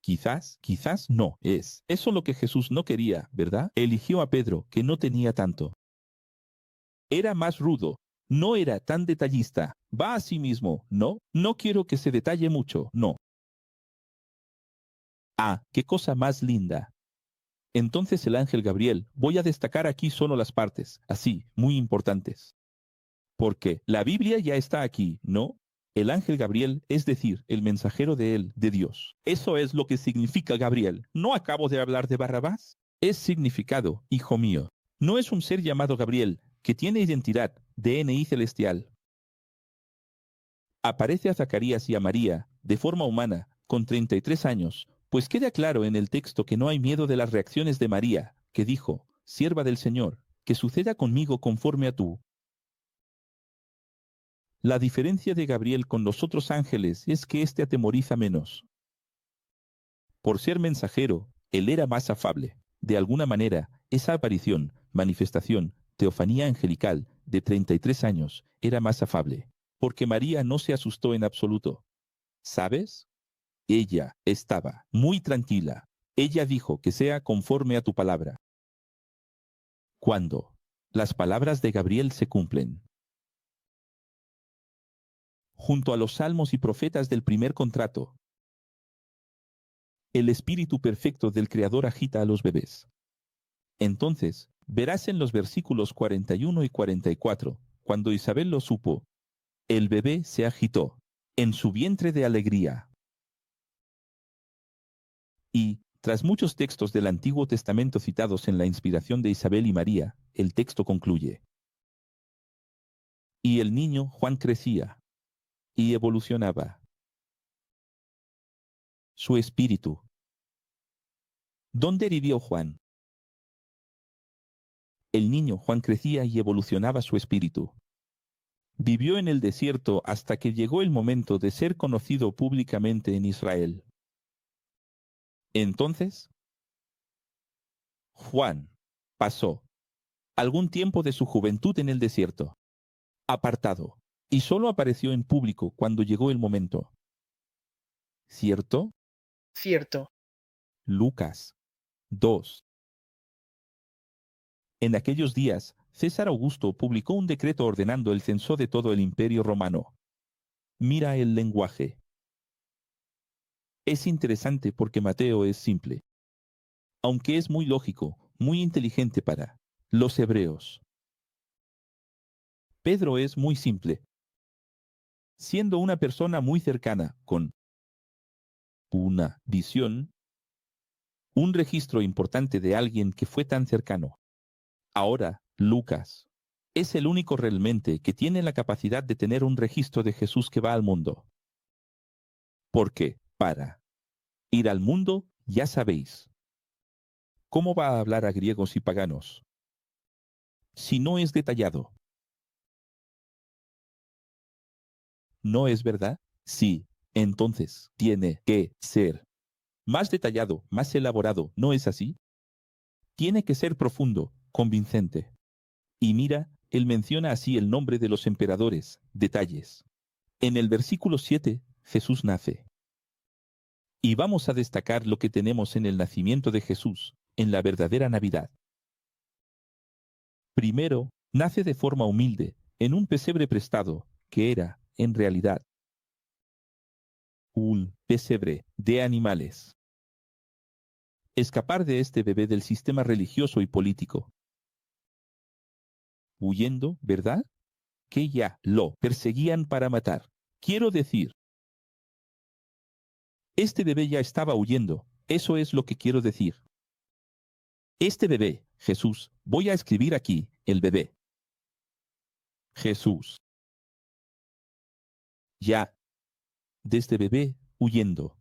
[SPEAKER 1] Quizás no es. Eso lo que Jesús no quería, ¿verdad? Eligió a Pedro, que no tenía tanto. Era más rudo, no era tan detallista. Va a sí mismo, ¿no? No quiero que se detalle mucho, no. Ah, qué cosa más linda. Entonces el ángel Gabriel, voy a destacar aquí solo las partes, así, muy importantes. Porque la Biblia ya está aquí, ¿no? El ángel Gabriel, es decir, el mensajero de él, de Dios. Eso es lo que significa Gabriel. ¿No acabo de hablar de Barrabás? Es significado, hijo mío. No es un ser llamado Gabriel, que tiene identidad, DNI celestial. Aparece a Zacarías y a María, de forma humana, con 33 años, pues queda claro en el texto que no hay miedo de las reacciones de María, que dijo, sierva del Señor, que suceda conmigo conforme a tú. La diferencia de Gabriel con los otros ángeles es que éste atemoriza menos. Por ser mensajero, él era más afable. De alguna manera, esa aparición, manifestación, teofanía angelical de 33 años era más afable, porque María no se asustó en absoluto. ¿Sabes? Ella estaba muy tranquila. Ella dijo que sea conforme a tu palabra. Cuando las palabras de Gabriel se cumplen. Junto a los salmos y profetas del primer contrato, el espíritu perfecto del Creador agita a los bebés. Entonces, verás en los versículos 41 y 44, cuando Isabel lo supo, el bebé se agitó en su vientre de alegría. Y, tras muchos textos del Antiguo Testamento citados en la inspiración de Isabel y María, el texto concluye. Y el niño Juan crecía y evolucionaba. Su espíritu. ¿Dónde vivió Juan? El niño Juan crecía y evolucionaba su espíritu. Vivió en el desierto hasta que llegó el momento de ser conocido públicamente en Israel. Entonces, Juan pasó algún tiempo de su juventud en el desierto, apartado, y solo apareció en público cuando llegó el momento. ¿Cierto?
[SPEAKER 8] Cierto.
[SPEAKER 1] Lucas 2. En aquellos días, César Augusto publicó un decreto ordenando el censo de todo el Imperio Romano. Mira el lenguaje. Es interesante porque Mateo es simple, aunque es muy lógico, muy inteligente para los hebreos. Pedro es muy simple, siendo una persona muy cercana, con una visión, un registro importante de alguien que fue tan cercano. Ahora, Lucas es el único realmente que tiene la capacidad de tener un registro de Jesús que va al mundo. Porque, para ir al mundo, ya sabéis. ¿Cómo va a hablar a griegos y paganos? Si no es detallado. ¿No es verdad? Sí, entonces tiene que ser más detallado, más elaborado, ¿no es así? Tiene que ser profundo, convincente. Y mira, él menciona así el nombre de los emperadores, detalles. En el versículo 7, Jesús nace. Y vamos a destacar lo que tenemos en el nacimiento de Jesús, en la verdadera Navidad. Primero, nace de forma humilde, en un pesebre prestado, que era, en realidad, un pesebre de animales. Escapar de este bebé del sistema religioso y político. Huyendo, ¿verdad? Que ya lo perseguían para matar. Quiero decir, este bebé ya estaba huyendo, eso es lo que quiero decir. Este bebé, Jesús, voy a escribir aquí, el bebé. Jesús. Ya, desde bebé, huyendo.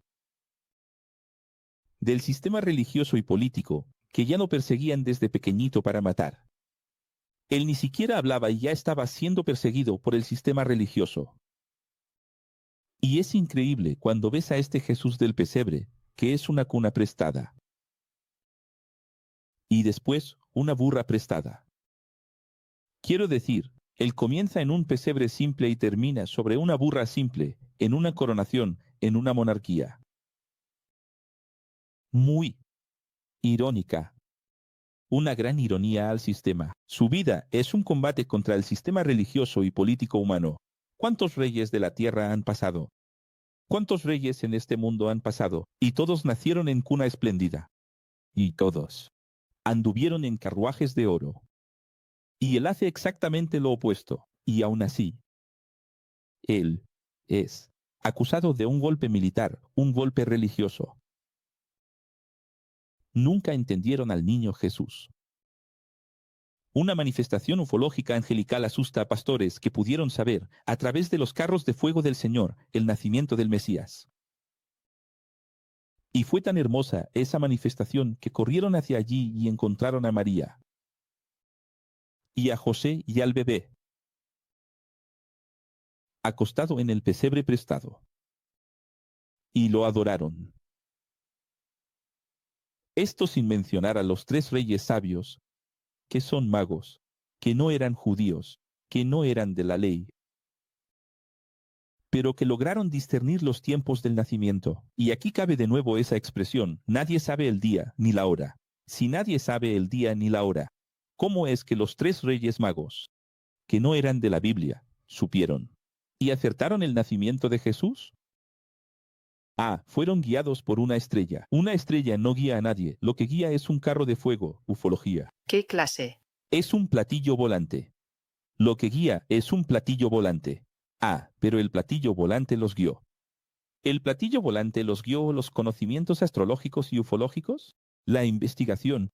[SPEAKER 1] Del sistema religioso y político, que ya lo perseguían desde pequeñito para matar. Él ni siquiera hablaba y ya estaba siendo perseguido por el sistema religioso. Y es increíble cuando ves a este Jesús del pesebre, que es una cuna prestada. Y después, una burra prestada. Quiero decir, él comienza en un pesebre simple y termina sobre una burra simple, en una coronación, en una monarquía. Muy irónica. Una gran ironía al sistema. Su vida es un combate contra el sistema religioso y político humano. ¿Cuántos reyes de la tierra han pasado? ¿Cuántos reyes en este mundo han pasado? Y todos nacieron en cuna espléndida. Y todos anduvieron en carruajes de oro. Y él hace exactamente lo opuesto. Y aún así, él es acusado de un golpe militar, un golpe religioso. Nunca entendieron al niño Jesús. Una manifestación ufológica angelical asusta a pastores que pudieron saber, a través de los carros de fuego del Señor, el nacimiento del Mesías. Y fue tan hermosa esa manifestación que corrieron hacia allí y encontraron a María. y a José y al bebé, acostado en el pesebre prestado. Y lo adoraron. Esto sin mencionar a los 3 reyes sabios, que son magos, que no eran judíos, que no eran de la ley, pero que lograron discernir los tiempos del nacimiento. Y aquí cabe de nuevo esa expresión: nadie sabe el día ni la hora. Si nadie sabe el día ni la hora, ¿cómo es que los 3 reyes magos, que no eran de la Biblia, supieron y acertaron el nacimiento de Jesús? Fueron guiados por una estrella. Una estrella no guía a nadie. Lo que guía es un carro de fuego, ufología.
[SPEAKER 2] ¿Qué clase?
[SPEAKER 1] Es un platillo volante. Lo que guía es un platillo volante. Pero el platillo volante los guió. ¿El platillo volante los guió los conocimientos astrológicos y ufológicos? La investigación.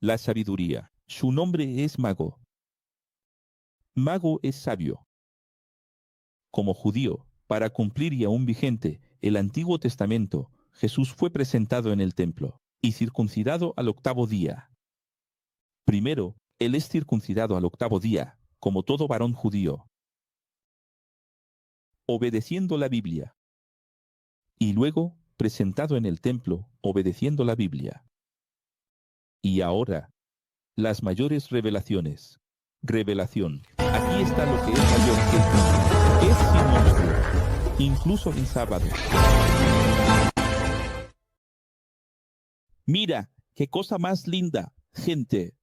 [SPEAKER 1] La sabiduría. Su nombre es mago. Mago es sabio. Como judío, para cumplir y aún vigente el Antiguo Testamento, Jesús fue presentado en el templo y circuncidado al 8º día. Primero, él es circuncidado al 8º día, como todo varón judío, obedeciendo la Biblia. Y luego, presentado en el templo, obedeciendo la Biblia. Y ahora, las mayores revelaciones. Revelación. Aquí está lo que es mayor que el mundo. Es sin monstruo, incluso en sábado. Mira, qué cosa más linda, gente.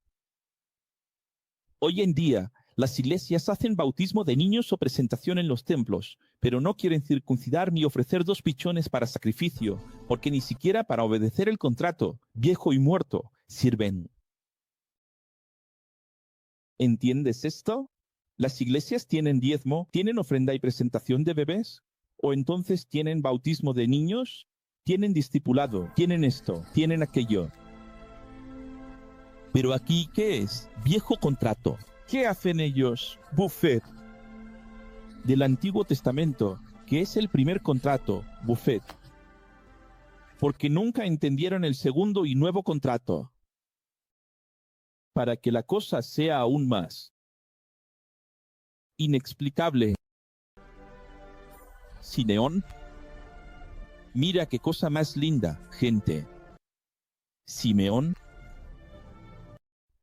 [SPEAKER 1] Hoy en día, las iglesias hacen bautismo de niños o presentación en los templos, pero no quieren circuncidar ni ofrecer 2 pichones para sacrificio, porque ni siquiera para obedecer el contrato, viejo y muerto, sirven. ¿Entiendes esto? ¿Las iglesias tienen diezmo, tienen ofrenda y presentación de bebés? ¿O entonces tienen bautismo de niños? ¿Tienen discipulado? ¿Tienen esto? ¿Tienen aquello? Pero aquí, ¿qué es? Viejo contrato. ¿Qué hacen ellos? Buffet. Del Antiguo Testamento, que es el primer contrato, buffet. Porque nunca entendieron el segundo y nuevo contrato. Para que la cosa sea aún más inexplicable. Simeón. Mira qué cosa más linda, gente. Simeón.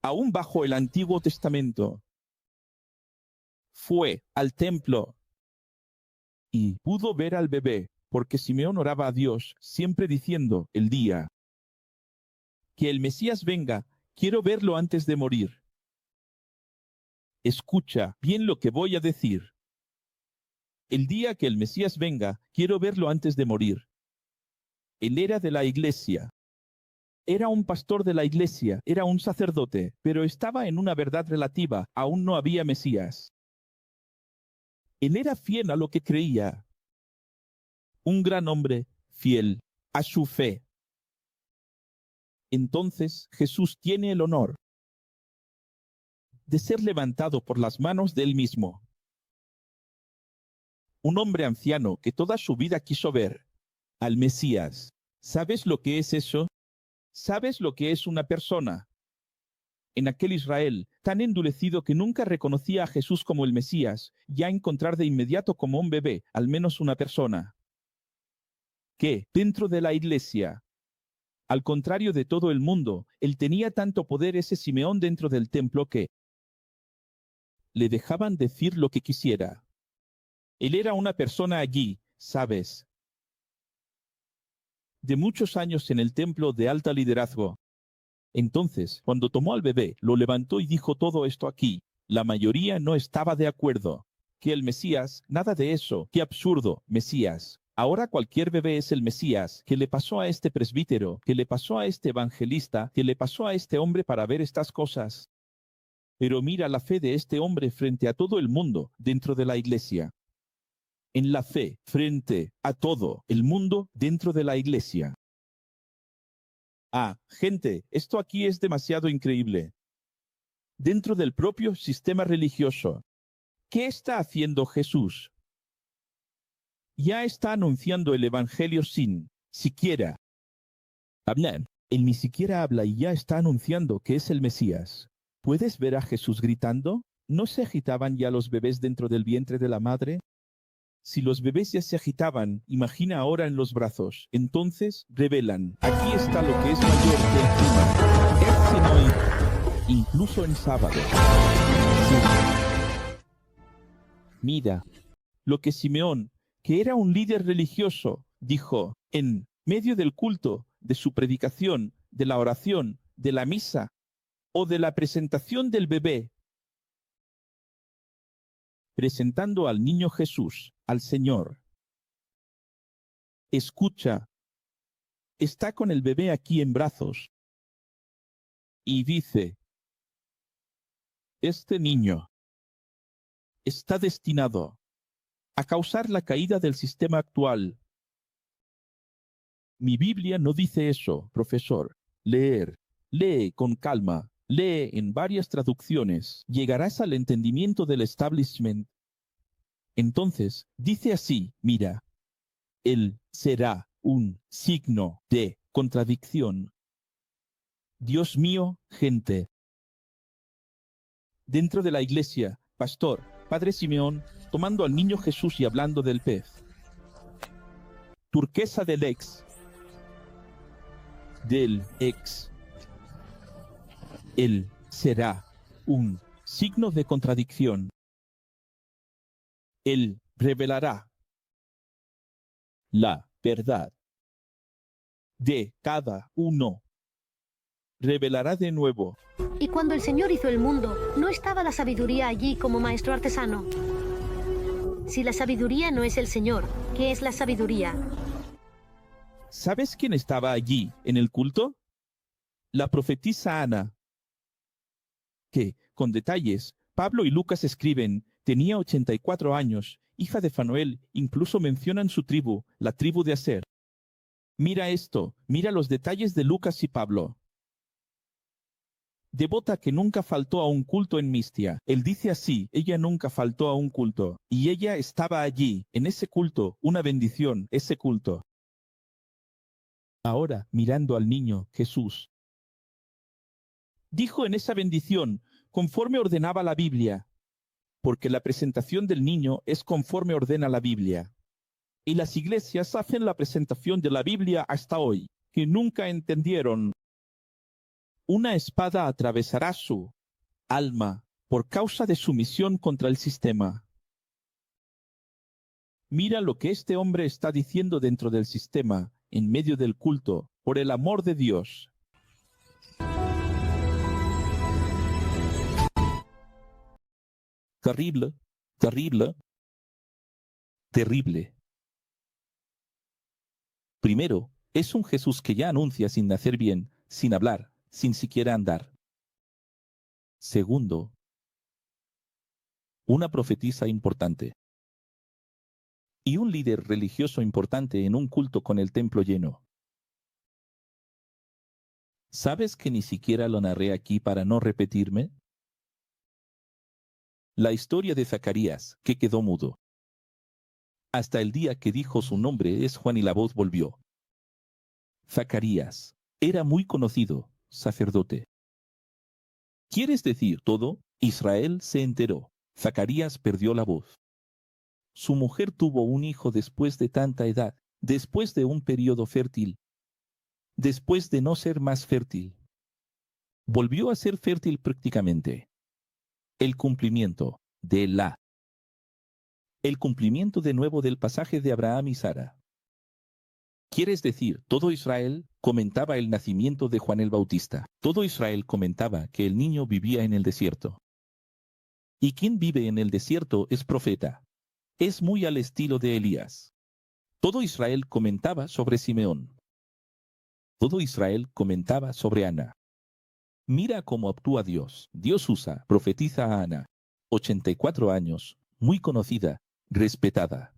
[SPEAKER 1] Aún bajo el Antiguo Testamento, fue al templo y pudo ver al bebé, porque Simeón oraba a Dios, siempre diciendo el día que el Mesías venga, quiero verlo antes de morir. Escucha bien lo que voy a decir. El día que el Mesías venga, quiero verlo antes de morir. Él era de la iglesia. Era un pastor de la iglesia, era un sacerdote, pero estaba en una verdad relativa, aún no había Mesías. Él era fiel a lo que creía. Un gran hombre fiel a su fe. Entonces Jesús tiene el honor de ser levantado por las manos de él mismo. Un hombre anciano que toda su vida quiso ver al Mesías. ¿Sabes lo que es eso? ¿Sabes lo que es una persona? En aquel Israel, tan endurecido que nunca reconocía a Jesús como el Mesías, ya encontrar de inmediato como un bebé, al menos una persona. Que, dentro de la iglesia, al contrario de todo el mundo, él tenía tanto poder ese Simeón dentro del templo que le dejaban decir lo que quisiera. Él era una persona allí, ¿sabes? De muchos años en el templo de alta liderazgo. Entonces, cuando tomó al bebé, lo levantó y dijo todo esto aquí. La mayoría no estaba de acuerdo. Que el Mesías, nada de eso. ¡Qué absurdo, Mesías! Ahora cualquier bebé es el Mesías. ¿Qué le pasó a este presbítero? ¿Qué le pasó a este evangelista? ¿Qué le pasó a este hombre para ver estas cosas? Pero mira la fe de este hombre frente a todo el mundo dentro de la iglesia. En la fe, frente a todo el mundo dentro de la iglesia. Gente, esto aquí es demasiado increíble. Dentro del propio sistema religioso, ¿qué está haciendo Jesús? Ya está anunciando el Evangelio sin siquiera hablar. Él ni siquiera habla y ya está anunciando que es el Mesías. ¿Puedes ver a Jesús gritando? ¿No se agitaban ya los bebés dentro del vientre de la madre? Si los bebés ya se agitaban, imagina ahora en los brazos. Entonces revelan, aquí está lo que es mayor que el clima. Es sino incluso en sábado. Sí. Mira, lo que Simeón, que era un líder religioso, dijo en medio del culto, de su predicación, de la oración, de la misa o de la presentación del bebé, presentando al niño Jesús, al Señor. Escucha, está con el bebé aquí en brazos y dice, este niño está destinado a causar la caída del sistema actual. Mi Biblia no dice eso, profesor. Lee con calma. Lee en varias traducciones. Llegarás al entendimiento del establishment. Entonces, dice así, mira, él será un signo de contradicción. Dios mío, gente. Dentro de la iglesia, pastor, padre Simeón, tomando al niño Jesús y hablando del pez. Turquesa del ex. Él será un signo de contradicción. Él revelará la verdad de cada uno. Revelará de nuevo.
[SPEAKER 3] Y cuando el Señor hizo el mundo, ¿no estaba la sabiduría allí como maestro artesano? Si la sabiduría no es el Señor, ¿qué es la sabiduría?
[SPEAKER 1] ¿Sabes quién estaba allí en el culto? La profetisa Ana, que, con detalles, Pablo y Lucas escriben, tenía 84 años, hija de Fanuel, incluso mencionan su tribu, la tribu de Aser. Mira esto, mira los detalles de Lucas y Pablo. Devota que nunca faltó a un culto en Mistia. Él dice así, ella nunca faltó a un culto, y ella estaba allí, en ese culto, una bendición, ese culto. Ahora, mirando al niño, Jesús, dijo en esa bendición, conforme ordenaba la Biblia, porque la presentación del niño es conforme ordena la Biblia. Y las iglesias hacen la presentación de la Biblia hasta hoy, que nunca entendieron. Una espada atravesará su alma por causa de su misión contra el sistema. Mira lo que este hombre está diciendo dentro del sistema, en medio del culto, por el amor de Dios. Terrible, terrible, terrible. Primero, es un Jesús que ya anuncia sin nacer bien, sin hablar, sin siquiera andar. Segundo, una profetisa importante. Y un líder religioso importante en un culto con el templo lleno. ¿Sabes que ni siquiera lo narré aquí para no repetirme? La historia de Zacarías, que quedó mudo. Hasta el día que dijo su nombre es Juan y la voz volvió. Zacarías era muy conocido, sacerdote. ¿Quieres decir todo? Israel se enteró. Zacarías perdió la voz. Su mujer tuvo un hijo después de tanta edad, después de un periodo fértil, después de no ser más fértil. Volvió a ser fértil prácticamente. El cumplimiento el cumplimiento de nuevo del pasaje de Abraham y Sara. ¿Quieres decir, todo Israel comentaba el nacimiento de Juan el Bautista? Todo Israel comentaba que el niño vivía en el desierto. Y quien vive en el desierto es profeta. Es muy al estilo de Elías. Todo Israel comentaba sobre Simeón. Todo Israel comentaba sobre Ana. Mira cómo actúa Dios. Dios usa, profetiza a Ana, 84 años, muy conocida, respetada.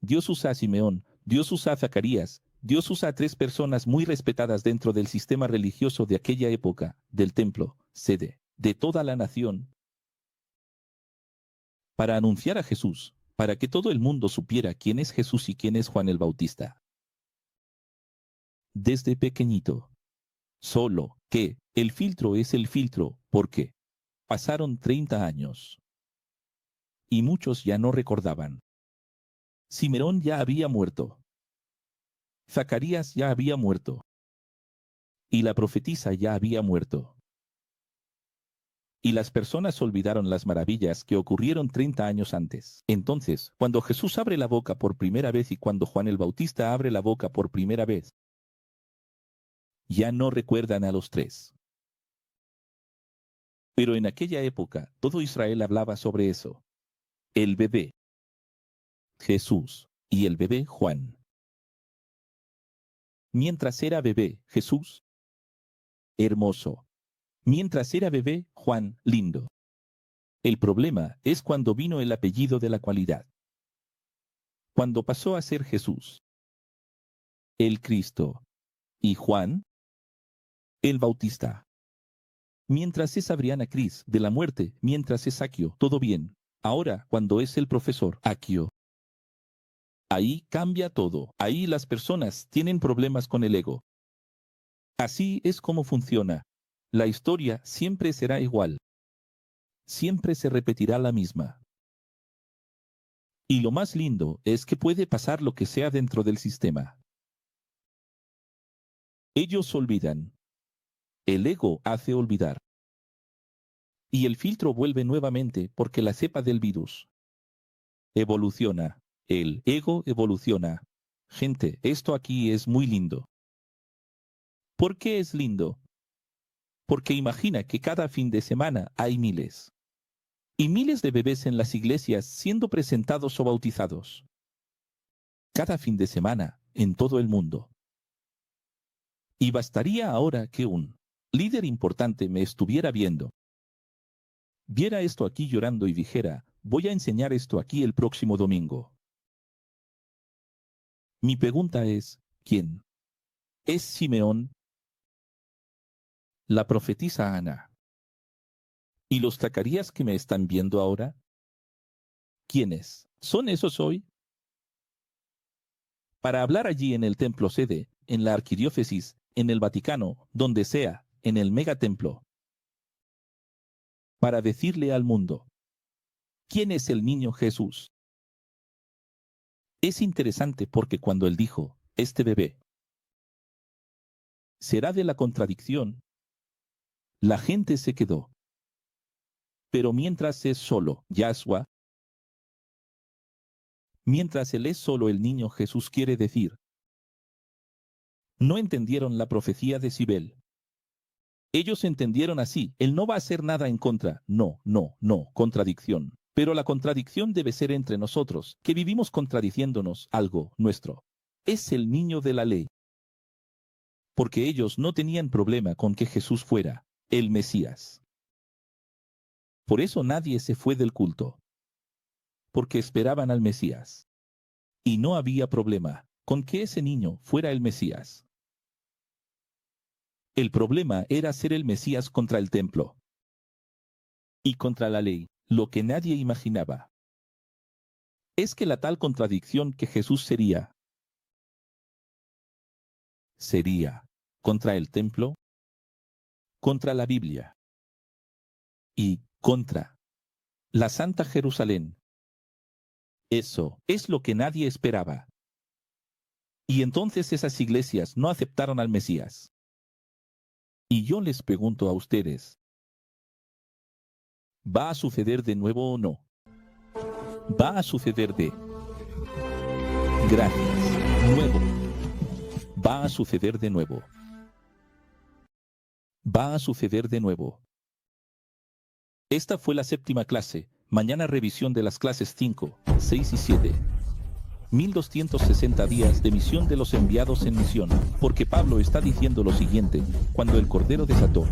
[SPEAKER 1] Dios usa a Simeón, Dios usa a Zacarías, Dios usa a 3 personas muy respetadas dentro del sistema religioso de aquella época, del templo, sede, de toda la nación, para anunciar a Jesús, para que todo el mundo supiera quién es Jesús y quién es Juan el Bautista. Desde pequeñito. Solo que El filtro es el filtro, porque pasaron 30 años. Y muchos ya no recordaban. Simeón ya había muerto. Zacarías ya había muerto. Y la profetisa ya había muerto. Y las personas olvidaron las maravillas que ocurrieron 30 años antes. Entonces, cuando Jesús abre la boca por primera vez y cuando Juan el Bautista abre la boca por primera vez, ya no recuerdan a los tres. Pero en aquella época, todo Israel hablaba sobre eso. El bebé, Jesús, y el bebé Juan. Mientras era bebé, Jesús, hermoso. Mientras era bebé, Juan, lindo. El problema es cuando vino el apellido de la cualidad. Cuando pasó a ser Jesús, el Cristo, y Juan, el Bautista. Mientras es Adriana Cris, de la muerte, mientras es Aquio, todo bien. Ahora, cuando es el profesor Aquio, ahí cambia todo. Ahí las personas tienen problemas con el ego. Así es como funciona. La historia siempre será igual. Siempre se repetirá la misma. Y lo más lindo es que puede pasar lo que sea dentro del sistema. Ellos olvidan. El ego hace olvidar. Y el filtro vuelve nuevamente porque la cepa del virus evoluciona. El ego evoluciona. Gente, esto aquí es muy lindo. ¿Por qué es lindo? Porque imagina que cada fin de semana hay miles. Y miles de bebés en las iglesias siendo presentados o bautizados. Cada fin de semana, en todo el mundo. Y bastaría ahora que un líder importante me estuviera viendo. Viera esto aquí llorando y dijera, voy a enseñar esto aquí el próximo domingo. Mi pregunta es, ¿quién? ¿Es Simeón? La profetisa Ana. ¿Y los Zacarías que me están viendo ahora? ¿Quiénes? ¿Son esos hoy? Para hablar allí en el templo sede, en la arquidiócesis, en el Vaticano, donde sea, en el megatemplo. Para decirle al mundo, ¿quién es el niño Jesús? Es interesante porque cuando él dijo, este bebé será de la contradicción, la gente se quedó. Pero mientras es solo Yahshua, mientras él es solo el niño Jesús quiere decir, no entendieron la profecía de Sibel. Ellos entendieron así, él no va a hacer nada en contra, no, contradicción. Pero la contradicción debe ser entre nosotros, que vivimos contradiciéndonos algo nuestro. Es el niño de la ley. Porque ellos no tenían problema con que Jesús fuera el Mesías. Por eso nadie se fue del culto. Porque esperaban al Mesías. Y no había problema con que ese niño fuera el Mesías. El problema era ser el Mesías contra el templo. Y contra la ley, lo que nadie imaginaba. Es que la tal contradicción que Jesús sería contra el templo, contra la Biblia y contra la Santa Jerusalén. Eso es lo que nadie esperaba. Y entonces esas iglesias no aceptaron al Mesías. Y yo les pregunto a ustedes, ¿va a suceder de nuevo o no? Va a suceder de gracias, nuevo. Va a suceder de nuevo. Va a suceder de nuevo. Esta fue la 7ª clase. Mañana revisión de las clases 5, 6 y 7. 1260 días de misión de los enviados en misión, porque Pablo está diciendo lo siguiente, cuando el Cordero desató.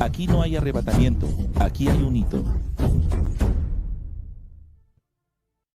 [SPEAKER 1] Aquí no hay arrebatamiento, aquí hay un hito.